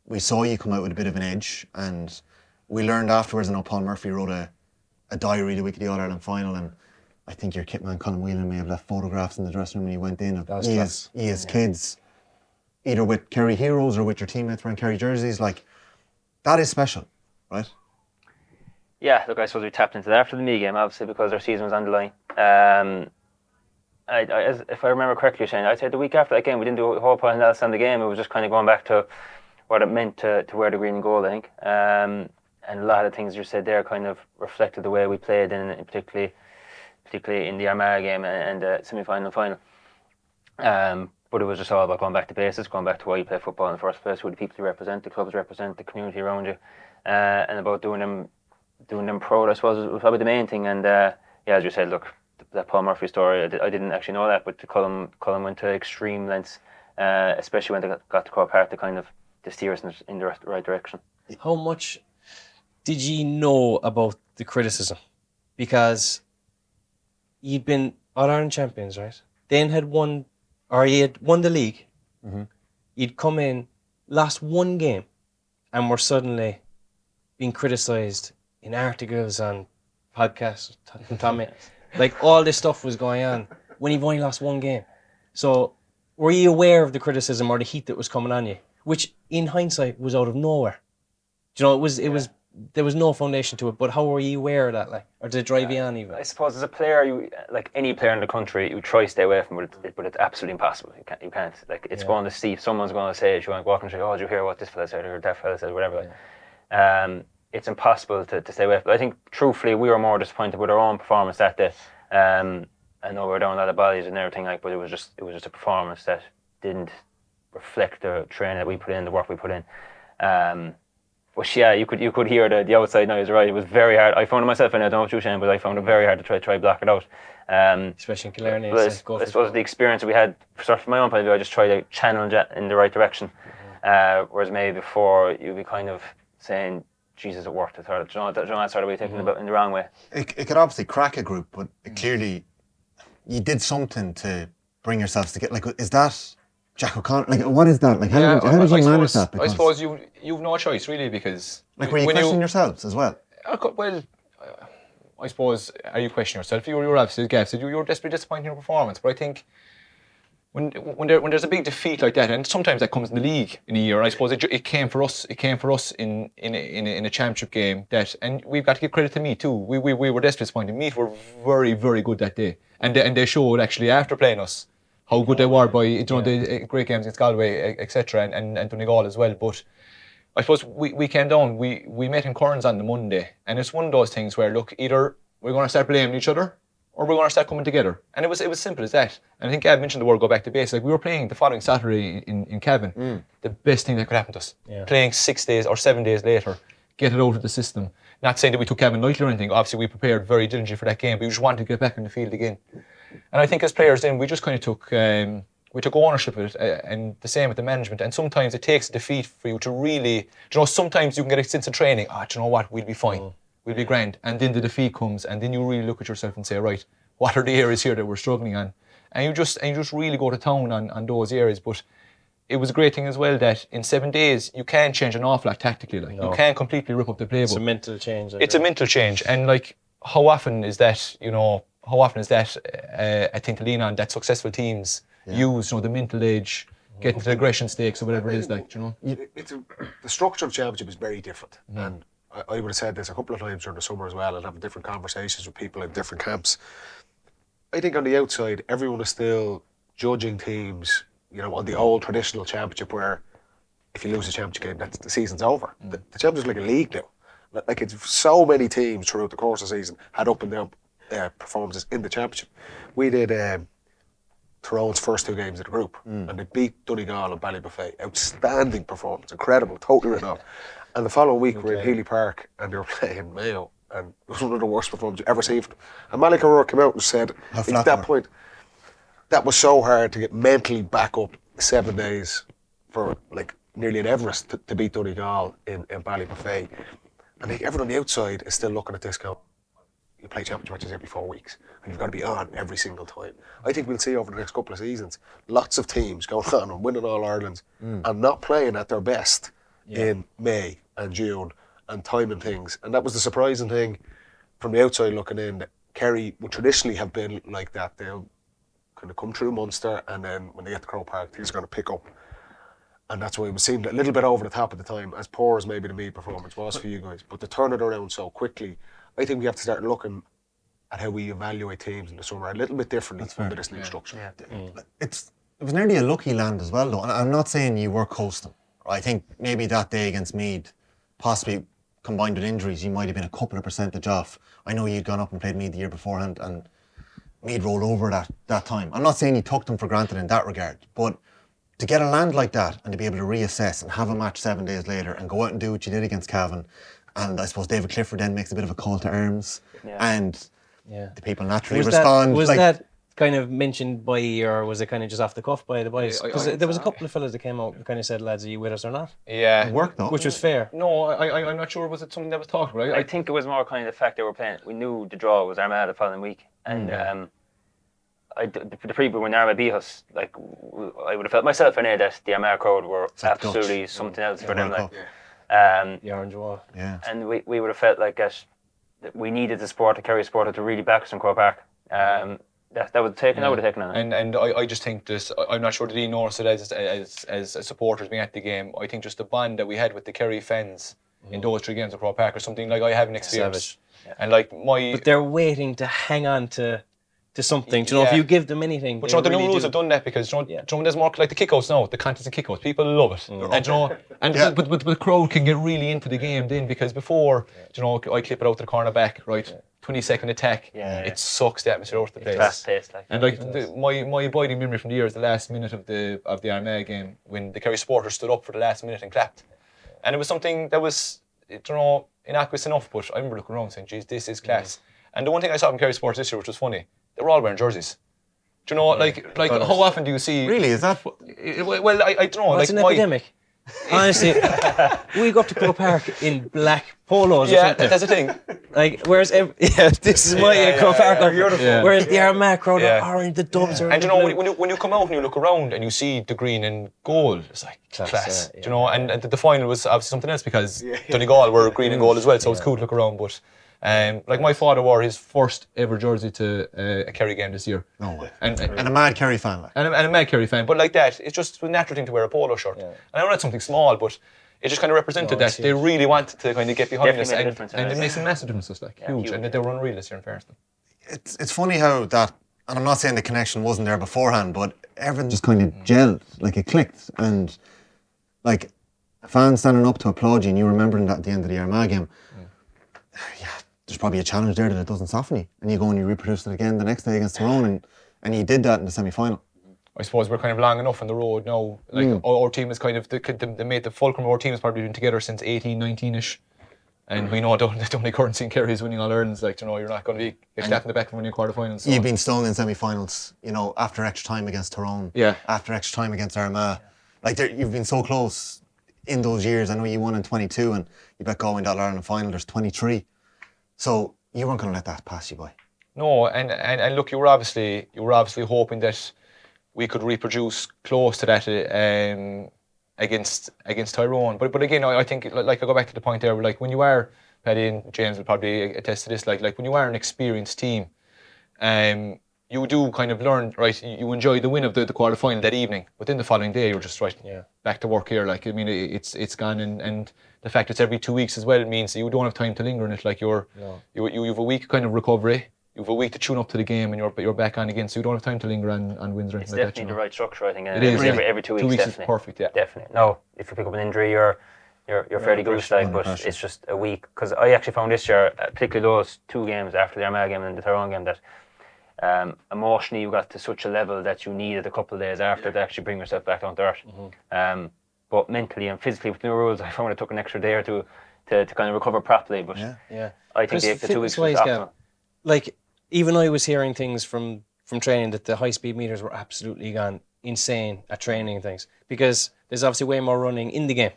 we saw you come out with a bit of an edge, and we learned afterwards. I know Paul Murphy wrote a diary the week of the All-Ireland final, and I think your kitman Colin Whelan may have left photographs in the dressing room when you went in of his kids, either with Kerry heroes or with your teammates wearing Kerry jerseys. Like, that is special, right? Yeah, look, I suppose we tapped into that after the Meath game, obviously, because our season was on the line. If I remember correctly, Shane, I'd say the week after that game, we didn't do a whole point else on the game. It was just kind of going back to what it meant to wear the green and gold, I think. And a lot of things you said there kind of reflected the way we played, in particularly in the Armagh game and the semi-final and final. But it was just all about going back to basics, going back to why you play football in the first place, who the people you represent, the clubs represent, the community around you, and about doing them proud, I suppose, was probably the main thing. And as you said, look, that Paul Murphy story, I didn't actually know that, but Colin went to extreme lengths, especially when they got to Croke Park, to kind of steer us in the right direction. How much did you know about the criticism? Because you'd been All-Ireland champions, right? Then you had won the league. Mm-hmm. You'd come in, lost one game, and were suddenly being criticised in articles, on podcasts, Tommy. Like, all this stuff was going on when you've only lost one game. So, were you aware of the criticism or the heat that was coming on you? Which, in hindsight, was out of nowhere. Do you know, there was no foundation to it, but how were you aware of that, like? Or did it drive you on even? I suppose as a player, like any player in the country, you try to stay away from it, but it's absolutely impossible. You can't. Like, it's going to see, someone's going to say it, you want to walk and say, oh, did you hear what this fella said, or that fella said, whatever. Yeah. It's impossible to stay away from it. I think, truthfully, we were more disappointed with our own performance that day. I know we were down a lot of bodies and everything, like, but it was just a performance that didn't reflect the training that we put in, the work we put in. But yeah, you could hear the outside noise, right? It was very hard. I found it myself, and I don't know what you, Shane, but I found it very hard to try block it out. Especially in Killarney. But I suppose the experience that we had, sort of from my own point of view, I just tried to channel it in the right direction. Whereas maybe before, you'd be kind of saying, Jesus, it worked. Do you know that sort of way thinking about in the wrong way? It could obviously crack a group, but clearly you did something to bring yourselves together. Like, is that Jack O'Connor? Like, what is that? Like, how did you manage that? I suppose you've no choice really, because like, were you questioning yourselves as well? Well, I suppose, are you questioning yourself? You were obviously, Gav said, you were desperately disappointed in your performance, but I think when there's a big defeat like that, and sometimes that comes in the league in a year, I suppose it came for us. It came for us in a championship game, that, and we've got to give credit to Meath too. We were desperately disappointed. Meath were very, very good that day, and they showed actually after playing us how good they were by the great games against Galway, etc., and Donegal as well. But I suppose we came down. We met in Corns on the Monday, and it's one of those things where, look, either we're going to start blaming each other, or we're going to start coming together. And it was simple as that. And I think Gav mentioned the word go back to base. Like, we were playing the following Saturday in Cavan. The best thing that could happen to us. Yeah. Playing 6 days or 7 days later, get it out of the system. Not saying that we took Cavan lightly or anything. Obviously, we prepared very diligently for that game, but we just wanted to get back in the field again. And I think as players then, we just kind of took ownership of it, and the same with the management. And sometimes it takes a defeat for you to really, sometimes you can get a sense of training. Do you know what? We'll be fine. We'll be grand. And then the defeat comes, and then you really look at yourself and say, right, what are the areas here that we're struggling on? And you just really go to town on those areas. But it was a great thing as well that in 7 days you can change an awful lot tactically. Like, you can completely rip up the playbook. It's a mental change. It's a mental change, and like, how often is that? A thing to lean on that successful teams use? The mental edge, getting to the aggression stakes or whatever it is. Like, the structure of the championship is very different, and I would have said this a couple of times during the summer as well, and having different conversations with people in different camps. I think on the outside, everyone is still judging teams, on the old traditional championship, where if you lose a championship game, the season's over. The championship's like a league now. Like, it's so many teams throughout the course of the season had up and down performances in the championship. We did Tyrone's first 2 games of the group, and they beat Donegal and Ballybuffet. Outstanding performance, incredible, totally written off. And the following week, we're in Healy Park, and they were playing Mayo, and it was one of the worst performances you've ever seen from them. And Malik O'Rourke came out and said, at that point, that was so hard to get mentally back up 7 days for, like, nearly an Everest to beat Donegal in Ballybuffet. And like, everyone on the outside is still looking at this going, you play championship matches every 4 weeks, and you've got to be on every single time. I think we'll see over the next couple of seasons lots of teams going on and winning All Irelands and not playing at their best in May and June and timing things. And that was the surprising thing from the outside looking in, that Kerry would traditionally have been like that. They'll kind of come through Munster, and then when they get to Croke Park, things are going to pick up. And that's why it seemed a little bit over the top at the time, as poor as maybe the Meath performance was for you guys. But to turn it around so quickly, I think we have to start looking at how we evaluate teams in the summer a little bit differently under this new structure. It was nearly a lucky land as well, though. And I'm not saying you were coasting. I think maybe that day against Meath, possibly combined with injuries, you might have been a couple of percentage off. I know you'd gone up and played Meath the year beforehand, and Meath rolled over that time. I'm not saying you took them for granted in that regard, but to get a land like that and to be able to reassess and have a match 7 days later and go out and do what you did against Cavan, and I suppose David Clifford then makes a bit of a call to arms, and the people naturally respond. Was that kind of mentioned by you, or was it kind of just off the cuff by the boys? Because there was a couple of fellas that came out and kind of said, lads, are you with us or not? Yeah. It worked though. Which was fair. No, I'm not sure. Was it something that was talked about? I think it was more kind of the fact they were playing. We knew the draw was Armagh the following week, and the people when Armagh beat us, like, I would have felt myself in there that the Armagh crowd were absolutely something else for them. Like, the orange wall. Yeah. And we would have felt like that we needed the support, the Kerry supporter, to really back us in Croke Park. That would have taken. I would have taken on. And I just think this. I'm not sure that he noticed it as supporters being at the game. I think just the bond that we had with the Kerry fans in those 3 games of Croke Park or something like I haven't experienced. And like but they're waiting to hang on to to something. Do you know, if you give them anything. But you know, the new rules have done that because, you know, there's more like the kickouts now, the contest and kickouts. People love it. And, you know, but the crowd can get really into the game then because before, you know, I clip it out to the corner back, right? 20-second attack. It sucks the atmosphere out of the place. Fast-paced, like. And like my abiding memory from the year is the last minute of the Armagh game when the Kerry supporters stood up for the last minute and clapped. And it was something that was, you know, innocuous enough, but I remember looking around saying, geez, this is class. And the one thing I saw from Kerry supporters this year, which was funny, they were all wearing jerseys. Do you know, like how often do you see... Really, is that... Well, I don't know. It's an epidemic. Honestly, we go up to Croke Park in black polos or something. That's the thing. Like, whereas... this is my Croke Park. Whereas the Armagh crowd are orange, the Dubs are... And you know, when you come out and you look around and you see the green and gold, it's like class. Do you know, and the final was obviously something else because Donegal were green and gold as well, so it's cool to look around, but... like my father wore his first ever jersey to a Kerry game this year. No way. And a mad Kerry fan. Like. And a mad Kerry fan. But like that, it's just a natural thing to wear a polo shirt. And I know that's something small, but it just kind of represented that they really wanted to kind of get behind us. And it makes a massive difference. It's like huge. And they were unreal this year in fairness. It's funny how that, and I'm not saying the connection wasn't there beforehand, but everything just kind of gelled, like it clicked. And like fans standing up to applaud you and you remembering that at the end of the Armagh game. There's probably a challenge there that it doesn't soften you, and you go and you reproduce it again the next day against Tyrone, and you did that in the semi-final. I suppose we're kind of long enough on the road now. Like our team is kind of the fulcrum of our team has probably been together since 18, 19ish, and we know the only currency in Kerry is winning all Ireland's. Like, you know, you're not going to be slapped in the back from winning quarterfinals. So. You've been stung in semi-finals, you know, after extra time against Tyrone, after extra time against Armagh. Like you've been so close in those years. I know you won in 22, and you bet going to All-Ireland final. There's 23. So you weren't going to let that pass you by. No, and look, you were obviously hoping that we could reproduce close to that against Tyrone. But again, I think like I go back to the point there, like when you are, Paddy and James will probably attest to this, like when you are an experienced team, you do kind of learn, right? You enjoy the win of the quarter final that evening, but then the following day you're just back to work here. Like I mean, it's gone, and the fact it's every 2 weeks as well means that you don't have time to linger in it. Like you have a week kind of recovery, you have a week to tune up to the game, and you're back on again. So you don't have time to linger on wins or anything like that. It's definitely the right structure, I think. It is every 2 weeks. 2 weeks definitely. is perfect. Yeah, definitely. No, if you pick up an injury, you're fairly goose like, but it's just a week. Because I actually found this year, particularly those two games after the Armagh game and the Tyrone game, that emotionally you got to such a level that you needed a couple of days after to actually bring yourself back down to earth. But mentally and physically with the new rules, I found it took an extra day or two to kind of recover properly. But I think the 2 weeks was optimal. Like, even I was hearing things from training that the high speed meters were absolutely gone insane at training and things, because there's obviously way more running in the game.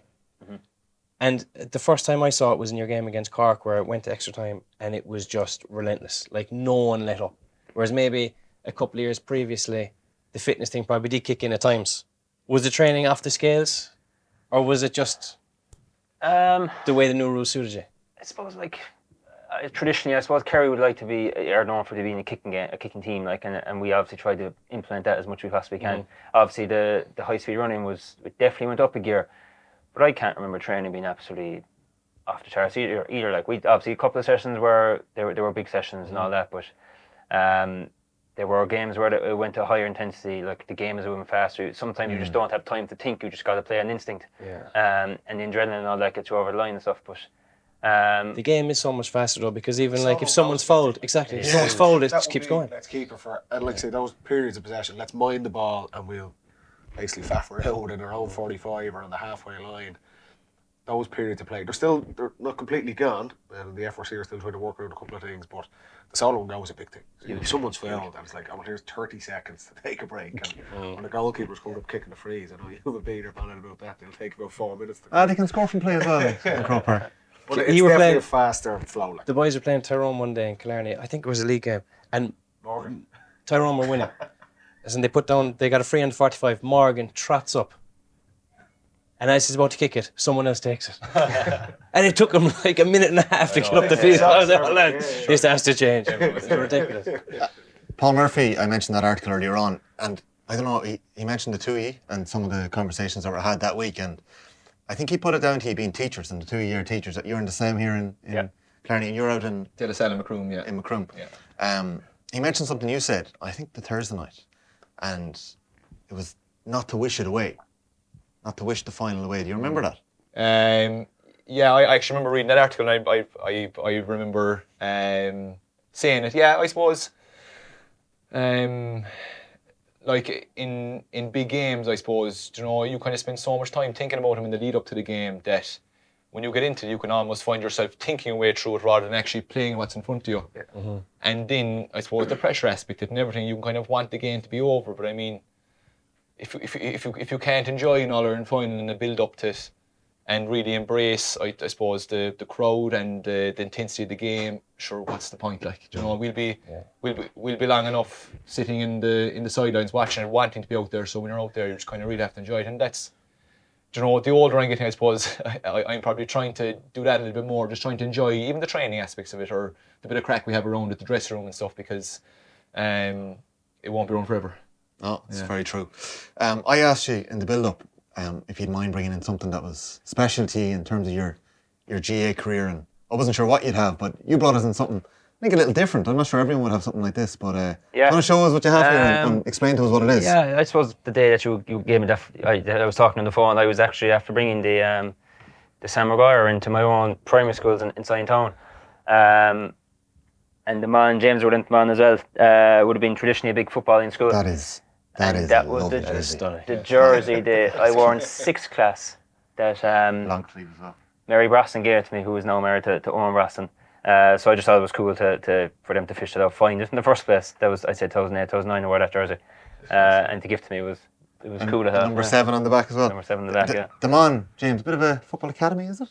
And the first time I saw it was in your game against Cork, where it went to extra time and it was just relentless. Like, no one let up. Whereas maybe a couple of years previously, the fitness thing probably did kick in at times. Was the training off the scales? Or was it just the way the new rules suited you? I suppose, like, traditionally, I suppose Kerry would like to be, are known for being a kicking team, like, and we obviously try to implement that as much as we possibly can. Obviously, the high speed running it definitely went up a gear, but I can't remember training being absolutely off the charts either. Like, we obviously a couple of sessions where there were big sessions and all that, but there were games where it went to higher intensity, like the game is moving faster. Sometimes you just don't have time to think, you just got to play on instinct. And the adrenaline and all that gets you over the line and stuff. But the game is so much faster though, because even like if someone's fouled, if someone's fouled, it just keeps going. Let's keep it for, and like I say, those periods of possession, let's mind the ball and we'll basically faff around in our own 45 or on the halfway line. Those periods of play, they're not completely gone, and the FRC are still trying to work around a couple of things, but the solo and go is a big thing. So if someone's fouled, and it's like, here's 30 seconds to take a break, and when the goalkeeper's coming up kicking the frees, I know you have a beater panel about that, they'll take about 4 minutes. They can score from play as well in Croke Park. But it's definitely a faster flow. Like. The boys were playing Tyrone one day in Killarney, I think it was a league game, and Tyrone were winning. And they got a free on 45, Morgan trots up. And as he's about to kick it, someone else takes it. And it took him like a minute and a half to get up the field. I was like, this has to change. It's ridiculous. Paul Murphy, I mentioned that article earlier on, and I don't know, he mentioned the two of you and some of the conversations that were had that week, and I think he put it down to you being teachers and the 2 year teachers. That you're in the same here in Killarney, and you're out in De La Salle in Macroom, In Macroom. He mentioned something you said, I think the Thursday night, and it was not to wish it away, not to wish the final away. Do you remember that? Yeah, I actually remember reading that article, and I remember saying it. Yeah, I suppose. Like in big games, I suppose, you know, you kind of spend so much time thinking about him in the lead up to the game that when you get into it, you can almost find yourself thinking your way through it rather than actually playing what's in front of you. Yeah. Mm-hmm. And then I suppose the pressure aspect of it and everything, you can kind of want the game to be over. But I mean, if you can't enjoy an All-Ireland final and the build up to it, and really embrace, I suppose, the crowd and the intensity of the game. Sure, what's the point? Like, you know, we'll be long enough sitting in the sidelines watching it, wanting to be out there. So when you're out there, you just kind of really have to enjoy it. And that's, you know, the older I'm getting, I suppose, I'm probably trying to do that a little bit more, just trying to enjoy even the training aspects of it or the bit of crack we have around at the dressing room and stuff, because it won't be around forever. Oh, it's very true. I asked you in the build-up if you'd mind bringing in something that was specialty in terms of your GA career, and I wasn't sure what you'd have, but you brought us in something, I think, a little different. I'm not sure everyone would have something like this, but do you want to show us what you have here and explain to us what it is? Yeah, I suppose the day that you gave me that, I was talking on the phone, I was actually after bringing the Sam Maguire into my own primary schools in Town. And the man, James would have been as well, would have been traditionally a big footballing school. That was the jersey that I wore in 6th class that long sleeve as well. Mary Braston gave it to me, who is now married to Owen Braston. So I just thought it was cool for them to fish it out, find it in the first place. That was, I said, 2008, 2009 I wore that jersey. And to give to me was cool to have. Number 7 on the back as well. Number 7 on the back, yeah. The man, James, a bit of a football academy, is it?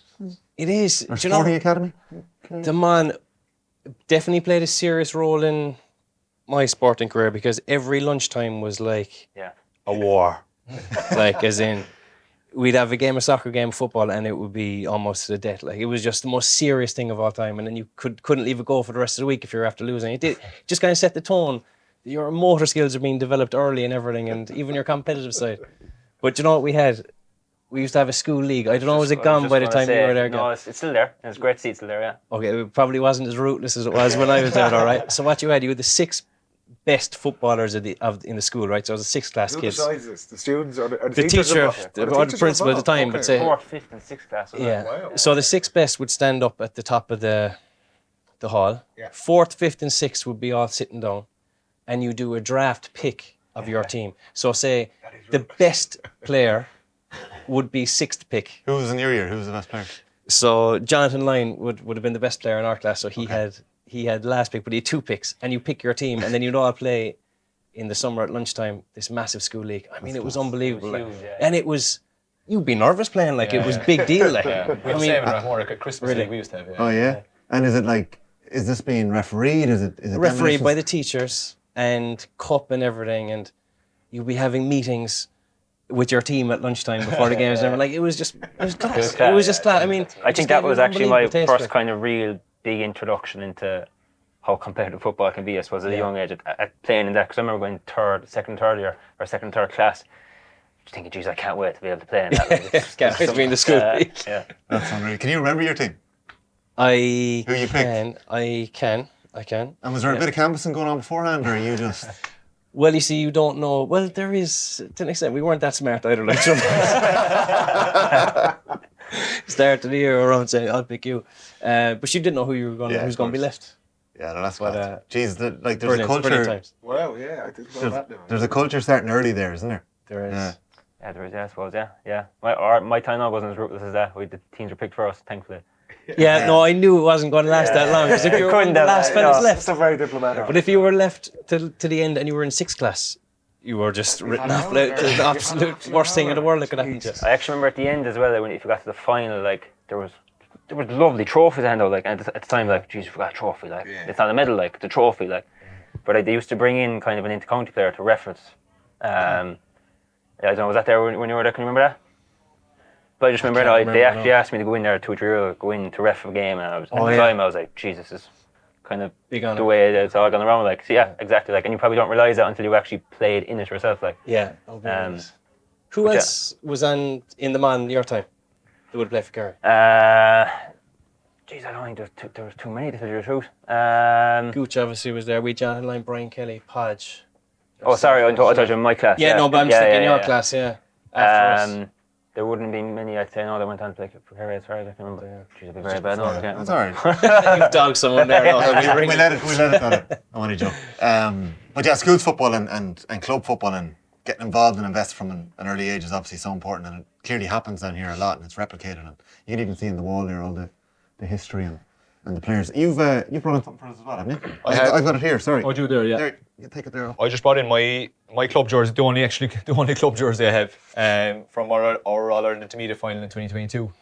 It is. Or sporting academy? The man definitely played a serious role in my sporting career, because every lunchtime was like a war. Like, as in, we'd have a soccer game of football, and it would be almost to the death. Like, it was just the most serious thing of all time, and then you couldn't leave it go for the rest of the week if you were after losing. It did just kind of set the tone. Your motor skills are being developed early and everything, and even your competitive side. But you know what we had? We used to have a school league. I don't know, was it gone by the time you were there? No, it's still there. It's great to see it's still there, yeah. Okay, it probably wasn't as rootless as it was when I was there, all right? So what you had the 6 best footballers in the school, right? So it was the 6th class kids. Who decides this? The students or the teacher, or the principal at the time, okay. would say 4th, 5th, and 6th class. Yeah. Wow. So the 6 best would stand up at the top of the hall. Yeah. 4th, 5th, and 6th would be all sitting down, and you do a draft pick of your team. So say the best player would be 6th pick. Who was in your year? Who was the best player? So Jonathan Lyne would have been the best player in our class. So he had the last pick, but he had 2 picks, and you pick your team, and then you'd all play in the summer at lunchtime this massive school league. I mean, it was unbelievable. It was huge, and it was, you'd be nervous playing, like it was big deal. Like, We had the same in Rathmore at Christmas League we used to have. Yeah. Oh, yeah? And is this being refereed? Is it refereed by the teachers and cup and everything, and you'd be having meetings with your team at lunchtime before the games. And it was class. It was just class. I mean, I think that was actually my first kind of real big introduction into how competitive football can be, I suppose, at a young age, at playing in that. Because I remember going second, third class, just thinking, geez, I can't wait to be able to play in that. Can't wait to be in the school league. Yeah. That's unreal. Can you remember your team? Who you picked? I can. And was there a bit of canvassing going on beforehand, or are you just... Well, you see, you don't know. Well, there is, to an extent, we weren't that smart either. Like, start of the year around saying, I'll pick you. But you didn't know who's going to be left. Yeah, no, that's But, bad. Jeez, there's brilliant, a culture. brilliant times. Wow, yeah, I didn't know that now. There's a culture starting early there, isn't there? There is. Yeah. Yeah, there is, I suppose, yeah. My time now wasn't as ruthless as that. The teams were picked for us, thankfully. Yeah, no, I knew it wasn't going to last that long, because if you were one of the last fellas left. That's very diplomatic. But if you were left to the end and you were in 6th class, you were just written off. The absolute worst thing in the world that could happen to you. I actually remember at the end as well, like, if you got to the final, like, there was lovely trophies to hand out, like, and at the time, like, geez, we forgot a trophy, like, it's not a medal, like, it's a trophy, like. But they used to bring in kind of an inter-county player to reference. I don't know, was that there when you were there? Can you remember that? But I just remember they actually asked me to go in there 2 or 3 years ago, go in to ref a game, and at the time I was like, Jesus, this is kind of Big on the way it's all gone around. Like, so yeah, exactly. Like, and you probably don't realise that until you actually played in it yourself. Like, Yeah. Who else was in the man your time that would play for Kerry? Jeez, I don't think there was too many to tell you the truth. Gooch obviously was there. We John Line, Brian Kelly, Podge. Oh, sorry, I thought you were in my class. Yeah, no, but I'm just thinking your class, yeah. After us. There wouldn't be many, I'd say. No, they went on to play for Kerry as far as I can remember. Jeez, it'd be very bad. No, That's all right. You've dogged someone there. No, we let it on it. I want to joke. But yeah, schools football and club football and getting involved and invested from an early age is obviously so important, and it clearly happens down here a lot, and it's replicated. And you can even see in the wall there all the history and the players. You've brought in something for us as well, haven't you? I've got it here. Sorry. Oh, you there? Yeah. There, you take it there. I just brought in my club jersey, the only club jersey I have from our All-Ireland Intermediate final in 2022.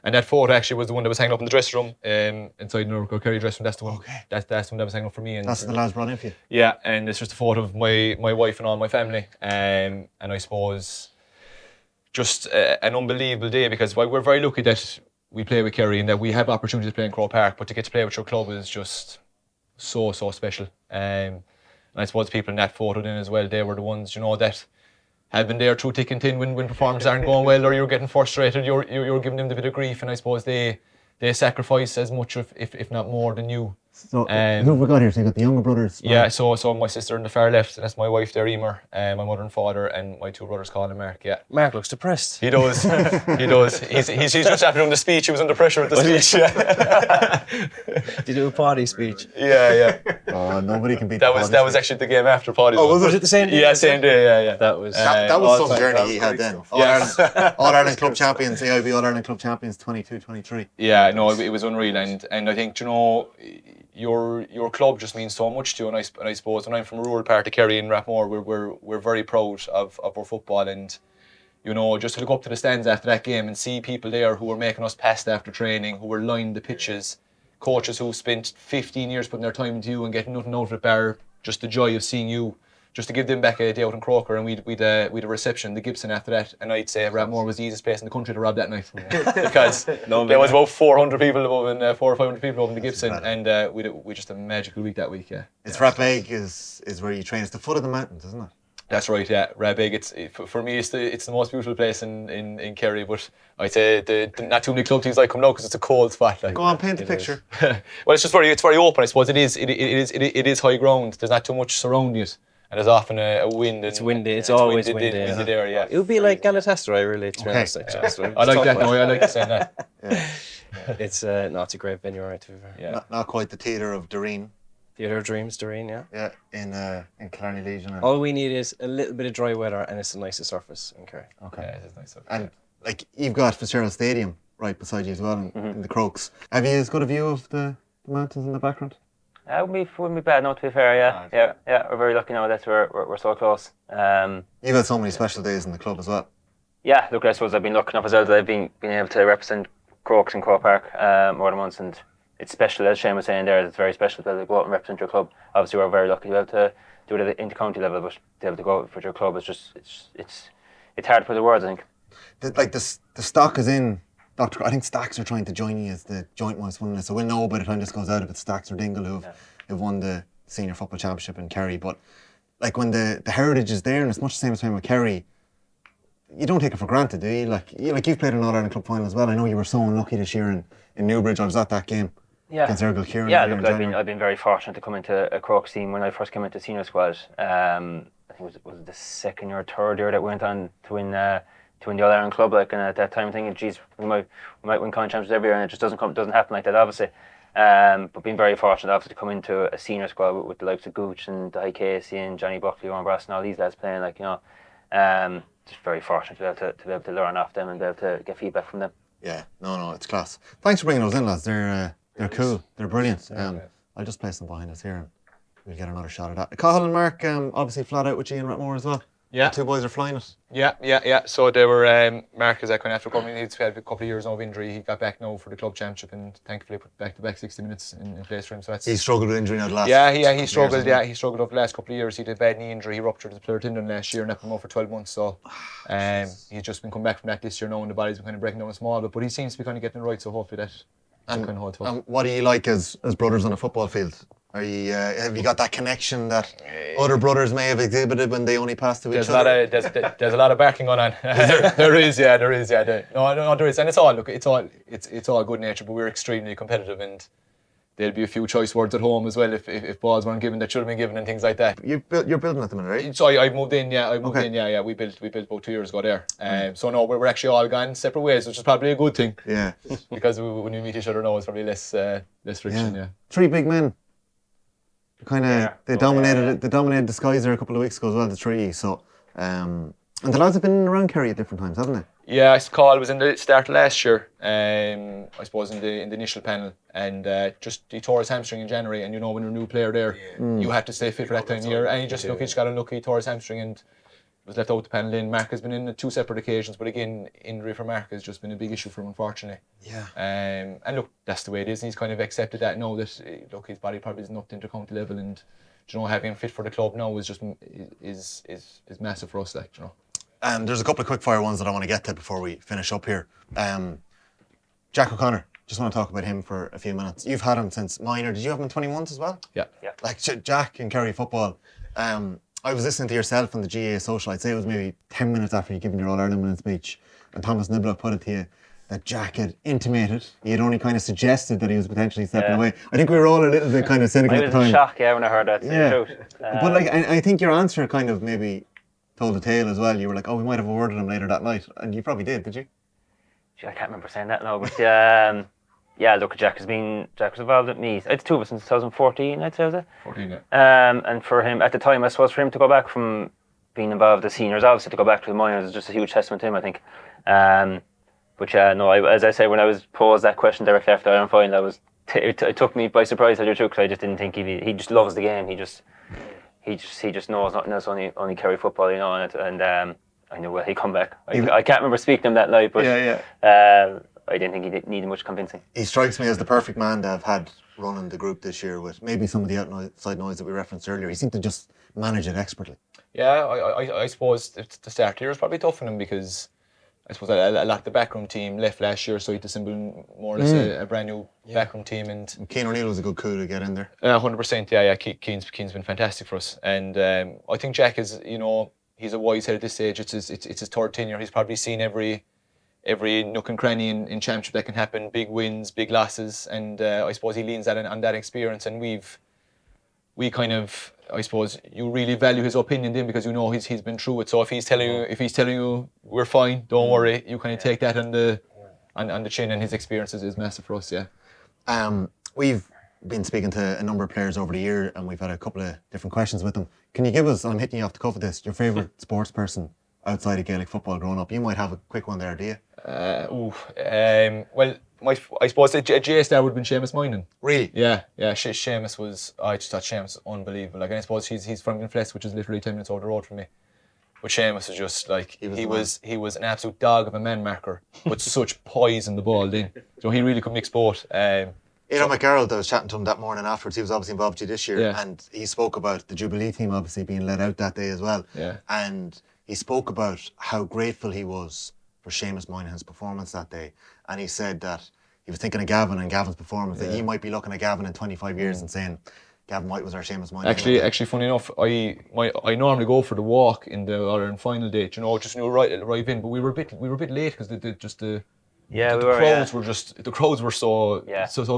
And that photo actually was the one that was hanging up in the dressing room inside the Kerry dressing room. That's the one. Okay. That's the one that was hanging up for me. And that's the lads brought in for you. Yeah, and it's just a photo of my wife and all my family. And I suppose just an unbelievable day, because we're very lucky that we play with Kerry and that we have opportunities to play in Croke Park, but to get to play with your club is just so special. And I suppose people in that photo then as well, they were the ones, that have been there through thick and thin when performances aren't going well, or you're getting frustrated, you're giving them the bit of grief, and I suppose they sacrifice as much, if not more, than you. So who have we got here? So you got the younger brothers. Yeah, so my sister on the far left, that's my wife there, Emer, my mother and father, and my two brothers, Colin and Mark. Yeah, Mark looks depressed. He does. He does. He's just after doing the speech. He was under pressure at the speech. Did you do a Paddy speech? Yeah. Oh, nobody can beat that was actually the game after Paddy. Oh, was it the same day? Yeah, same day. Yeah. That was some journey he had then. All-Ireland Club Champions, AIB All-Ireland Club Champions 22-23. Yeah, no, it was unreal, and I think your club just means so much to you, and I suppose when I'm from a rural part of Kerry in Rathmore, we're very proud of our football, and just to look up to the stands after that game and see people there who were making us pasta after training, who were lining the pitches, coaches who spent 15 years putting their time into you and getting nothing out of it, bar just the joy of seeing you. Just to give them back a day out in Croker, and we'd a reception, the Gibson after that, and I'd say Rathmore was the easiest place in the country to rob that night, because there was about 400 people above, and 400 or 500 people over in the Gibson, and we just had a magical week that week. Yeah, it's Rathbeg is where you train. It's the foot of the mountains, isn't it? That's right. Yeah, Rathbeg. For me, it's the most beautiful place in Kerry. But I'd say the not too many club teams like come now because it's a cold spot. Go on, paint the picture. Well, it's just very open. I suppose it is high ground. There's not too much surrounding it. And there's often a wind. It's windy. It's always windy. There, yeah. It would be like Galatasaray, really. To be honest, I like that. No, I like saying that. Yeah. It's a great venue, right? To be fair. Yeah. Not quite the theatre of Doreen. Theatre of Dreams, Doreen. Yeah. Yeah, in Killarney Legion. All we need is a little bit of dry weather, and it's the nicest surface in Kerry. Okay. Yeah, it is nice. And you've got Fitzgerald Stadium right beside you as well, in the Crokes. Have you as good a view of the mountains in the background? It wouldn't be bad, no, to be fair, yeah. We're very lucky now that we're so close. You've had so many special days in the club as well. Yeah, look, I suppose I've been lucky enough as well that I've been able to represent Crokes and Croke Park more than once, and it's special, as Shane was saying there, it's very special to be able to go out and represent your club. Obviously, we're very lucky to be able to do it at the inter-county level, but to be able to go out for your club is just, it's hard to put the words, I think. The stock is in. I think Stacks are trying to join you as the joint most winners, so we'll know by the time this goes out if it's Stacks or Dingle who've won the Senior Football Championship in Kerry. But when the heritage is there, and it's much the same as playing with Kerry, you don't take it for granted, do you? You've played an All-Ireland Club final as well. I know you were so unlucky this year in Newbridge. I was at that game against Ergal Kieran. Yeah, look, I've been very fortunate to come into a Crokes team when I first came into senior squad. I think was it the second or third year that we went on to win the All-Ireland Club, and at that time thinking, geez, we might win county championships every year, and it just doesn't happen like that, obviously. But being very fortunate, obviously, to come into a senior squad with the likes of Gooch and Di Casey and Johnny Buckley, Owen Brass, and all these lads playing, just very fortunate to be able to learn off them and be able to get feedback from them. Yeah, no, it's class. Thanks for bringing those in, lads. They're cool. They're brilliant. I'll just place them behind us here, and we'll get another shot at that. Cahill and Mark, obviously flat out with you in Rathmore as well. Yeah. The two boys are flying it. Yeah. So they were, Mark is after coming, he'd had a couple of years of injury. He got back now for the club championship and thankfully put back-to-back 60 minutes in place for him. So he struggled with injury now the last he struggled. He struggled over the last couple of years. He did a bad knee injury. He ruptured his plantar tendon last year and left him out for 12 months. So he's just been coming back from that this year now, and the body's been kind of breaking down small. But he seems to be kind of getting it right. So hopefully that can hold up. And what do you like as brothers on a football field? Have you got that connection that other brothers may have exhibited when they only passed to each other? There's a lot of barking going on. There is. No, there is, and it's all good nature. But we're extremely competitive, and there'll be a few choice words at home as well if balls weren't given that should have been given and things like that. You're building at the minute, right? So I moved in. Yeah, We built about 2 years ago there. So no, we're actually all gone separate ways, which is probably a good thing. Yeah. Because when we meet each other now, it's probably less friction. Yeah. 3 big men. They dominated the skies there a couple of weeks ago as well, the 3. So, and the lads have been around Kerry at different times, haven't they? Yeah, Carl was in the start of last year. I suppose in the initial panel, and he tore his hamstring in January. And when you're a new player there, you have to stay fit for that time of year. And he just got unlucky, tore his hamstring, and was left out the panel. In Mark has been in 2 separate occasions, but again, injury for Mark has just been a big issue for him, unfortunately. Yeah. And look, that's the way it is, and he's kind of accepted that now that his body probably isn't up to inter-county level, and having him fit for the club now is just is massive for us, There's a couple of quick fire ones that I want to get to before we finish up here. Jack O'Connor, just want to talk about him for a few minutes. You've had him since minor. Did you have him in 21s as well? Yeah. Like Jack in Kerry Football. I was listening to yourself on the GAA social. I'd say it was maybe 10 minutes after you given your All-Ireland winning speech, and Thomas Niblock put it to you that Jack had intimated, he had only kind of suggested that he was potentially stepping away. I think we were all a little bit kind of cynical at the time. I was in shock, when I heard that. But I think your answer kind of maybe told the tale as well. You were like, we might have awarded him later that night, and you probably did you? I can't remember saying that now, but look, Jack was involved with me. It's 2 of us since 2014, I'd say, was it? 14, yeah. And for him, at the time, I suppose for him to go back from being involved as seniors, obviously to go back to the minors is just a huge testament to him, I think. As I say, when I was posed that question directly after the Iron final, it took me by surprise, because I just didn't think he just loves the game. He just knows nothing else, only Kerry football, and I knew he'd come back. I can't remember speaking to him that night, but I didn't think he needed much convincing. He strikes me as the perfect man to have had running the group this year, with maybe some of the outside noise that we referenced earlier. He seemed to just manage it expertly. Yeah, I suppose the start here was probably tough for him, because I suppose a lot of the backroom team left last year, so he had to assemble more or less a brand new backroom team. And Cian O'Neill was a good coup to get in there. 100%, yeah. Cian's been fantastic for us, and I think Jack is, he's a wise head at this stage. It's his third tenure. He's probably seen every nook and cranny in championship that can happen, big wins, big losses, and I suppose he leans on that experience, and we kind of, I suppose, you really value his opinion then, because he's been through it. So if he's telling you we're fine, don't worry, you kind of take that on the chin, and his experience is massive for us. Yeah. We've been speaking to a number of players over the year, and we've had a couple of different questions with them. Can you give us, and I'm hitting you off the cuff of this, your favourite sports person outside of Gaelic football growing up? You might have a quick one there, do you? Well, I suppose a J star would have been Seamus Moynihan. Really? Yeah. Seamus was. I just thought Seamus was unbelievable. Like, and I suppose he's from Glenfless, which is literally 10 minutes over the road from me. But Seamus was just like he was an absolute dog of a man marker, with such poise in the ball. Then, so he really could mix both. McGarrett, I was chatting to him that morning afterwards. He was obviously involved with you this year, and he spoke about the Jubilee team obviously being let out that day as well. Yeah. And he spoke about how grateful he was for Seamus Moynihan's performance that day, and he said that he was thinking of Gavin and Gavin's performance, that he might be looking at Gavin in 25 years and saying Gavin White was our Seamus Moynihan. Actually, funny enough, I normally go for the walk in the Ireland final day, right in, but we were a bit late, because the crowds were so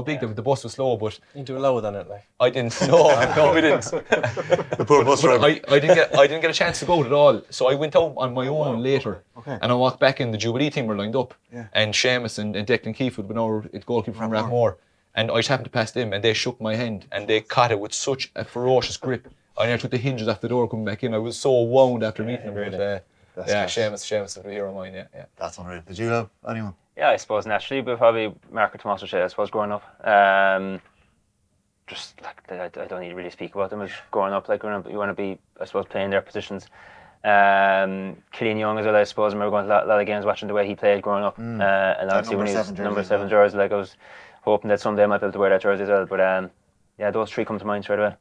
big that the bus was slow, but You do loud on it, like. I didn't. No, we didn't. The poor bus driver. I didn't get a chance to go at all, so I went out on my own later, and I walked back in. The Jubilee team were lined up, and Seamus and Declan Keefe would have been our goalkeeper from Rathmore, and I just happened to pass them, and they shook my hand, and they caught it with such a ferocious grip. I nearly took the hinges off the door coming back in. I was so wound after meeting them. But, Seamus is a hero of mine. Yeah. That's unreal. Did you have anyone? Yeah, I suppose naturally, but probably Mark Tomas O'Shea, I suppose, growing up. Just like I don't need to really speak about them as growing up. Like, you want to be, I suppose, playing their positions. Killian Young as well, I suppose. I remember going to a lot of games, watching the way he played growing up. And obviously when he was number 7 jersey, like, I was hoping that someday I might be able to wear that jersey as well. But those 3 come to mind straight away.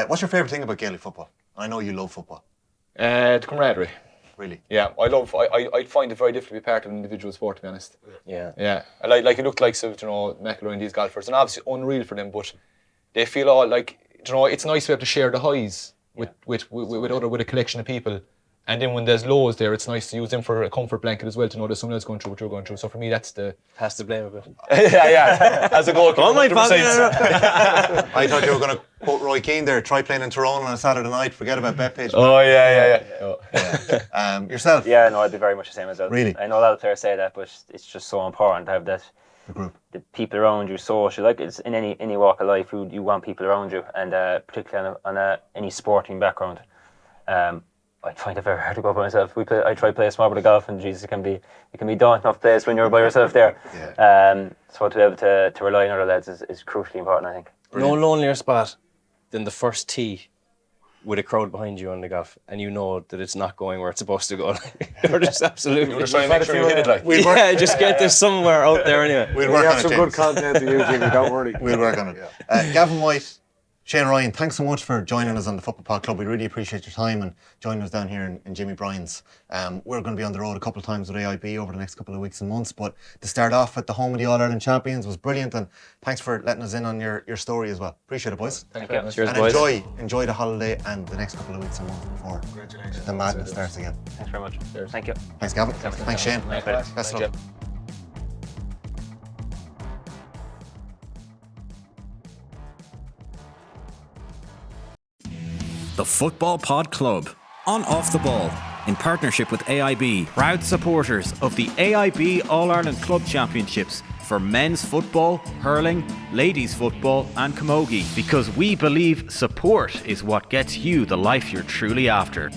What's your favourite thing about Gaelic football? I know you love football. The camaraderie. Really? Yeah, I find it very difficult to be part of an individual sport, to be honest. Yeah. Yeah. Like it looked like McIlroy and these golfers, and obviously unreal for them, but they feel all like, you know, it's nice to be able to share the highs with a collection of people. And then when there's lows there, it's nice to use them for a comfort blanket as well, to know there's someone else going through what you're going through. So for me, that's the... Has to blame a bit. yeah. As a goalkeeper, On my 100%. I thought you were going to quote Roy Keane there, try playing in Tyrone on a Saturday night, forget about BetPage. Oh, yeah. Yourself? Yeah, no, I'd be very much the same as well. Really? I know a lot of players say that, but it's just so important to have that. The group. The people around you, social, like it's in any walk of life, you want people around you, and particularly on any sporting background. I find it very hard to go by myself. I try to play a small bit of golf, and Jesus, it can be daunting enough place when you're by yourself there. Yeah. So to be able to rely on other lads is crucially important, I think. No lonelier spot than the first tee with a crowd behind you on the golf, and you know that it's not going where it's supposed to go. You're just absolutely... Just trying to make sure you hit it like... Yeah, just get this somewhere out there anyway. We'll work on have it, some James. good content to you, Jimmy, don't worry. We'll work on it. Gavin White, Shane Ryan, thanks so much for joining us on the Football Pod Club. We really appreciate your time and joining us down here in Jimmy Bryan's. We're going to be on the road a couple of times with AIB over the next couple of weeks and months, but to start off at the home of the All-Ireland champions was brilliant, and thanks for letting us in on your story as well. Appreciate it, boys. Thank you. Cheers, And boys. enjoy the holiday and the next couple of weeks and months before the madness starts again. Thanks very much. Thank you. Thanks, Gavin. Thanks, Shane. Best of luck. The Football Pod Club, on Off the Ball, in partnership with AIB, proud supporters of the AIB All-Ireland Club Championships for men's football, hurling, ladies football and camogie, because we believe support is what gets you the life you're truly after.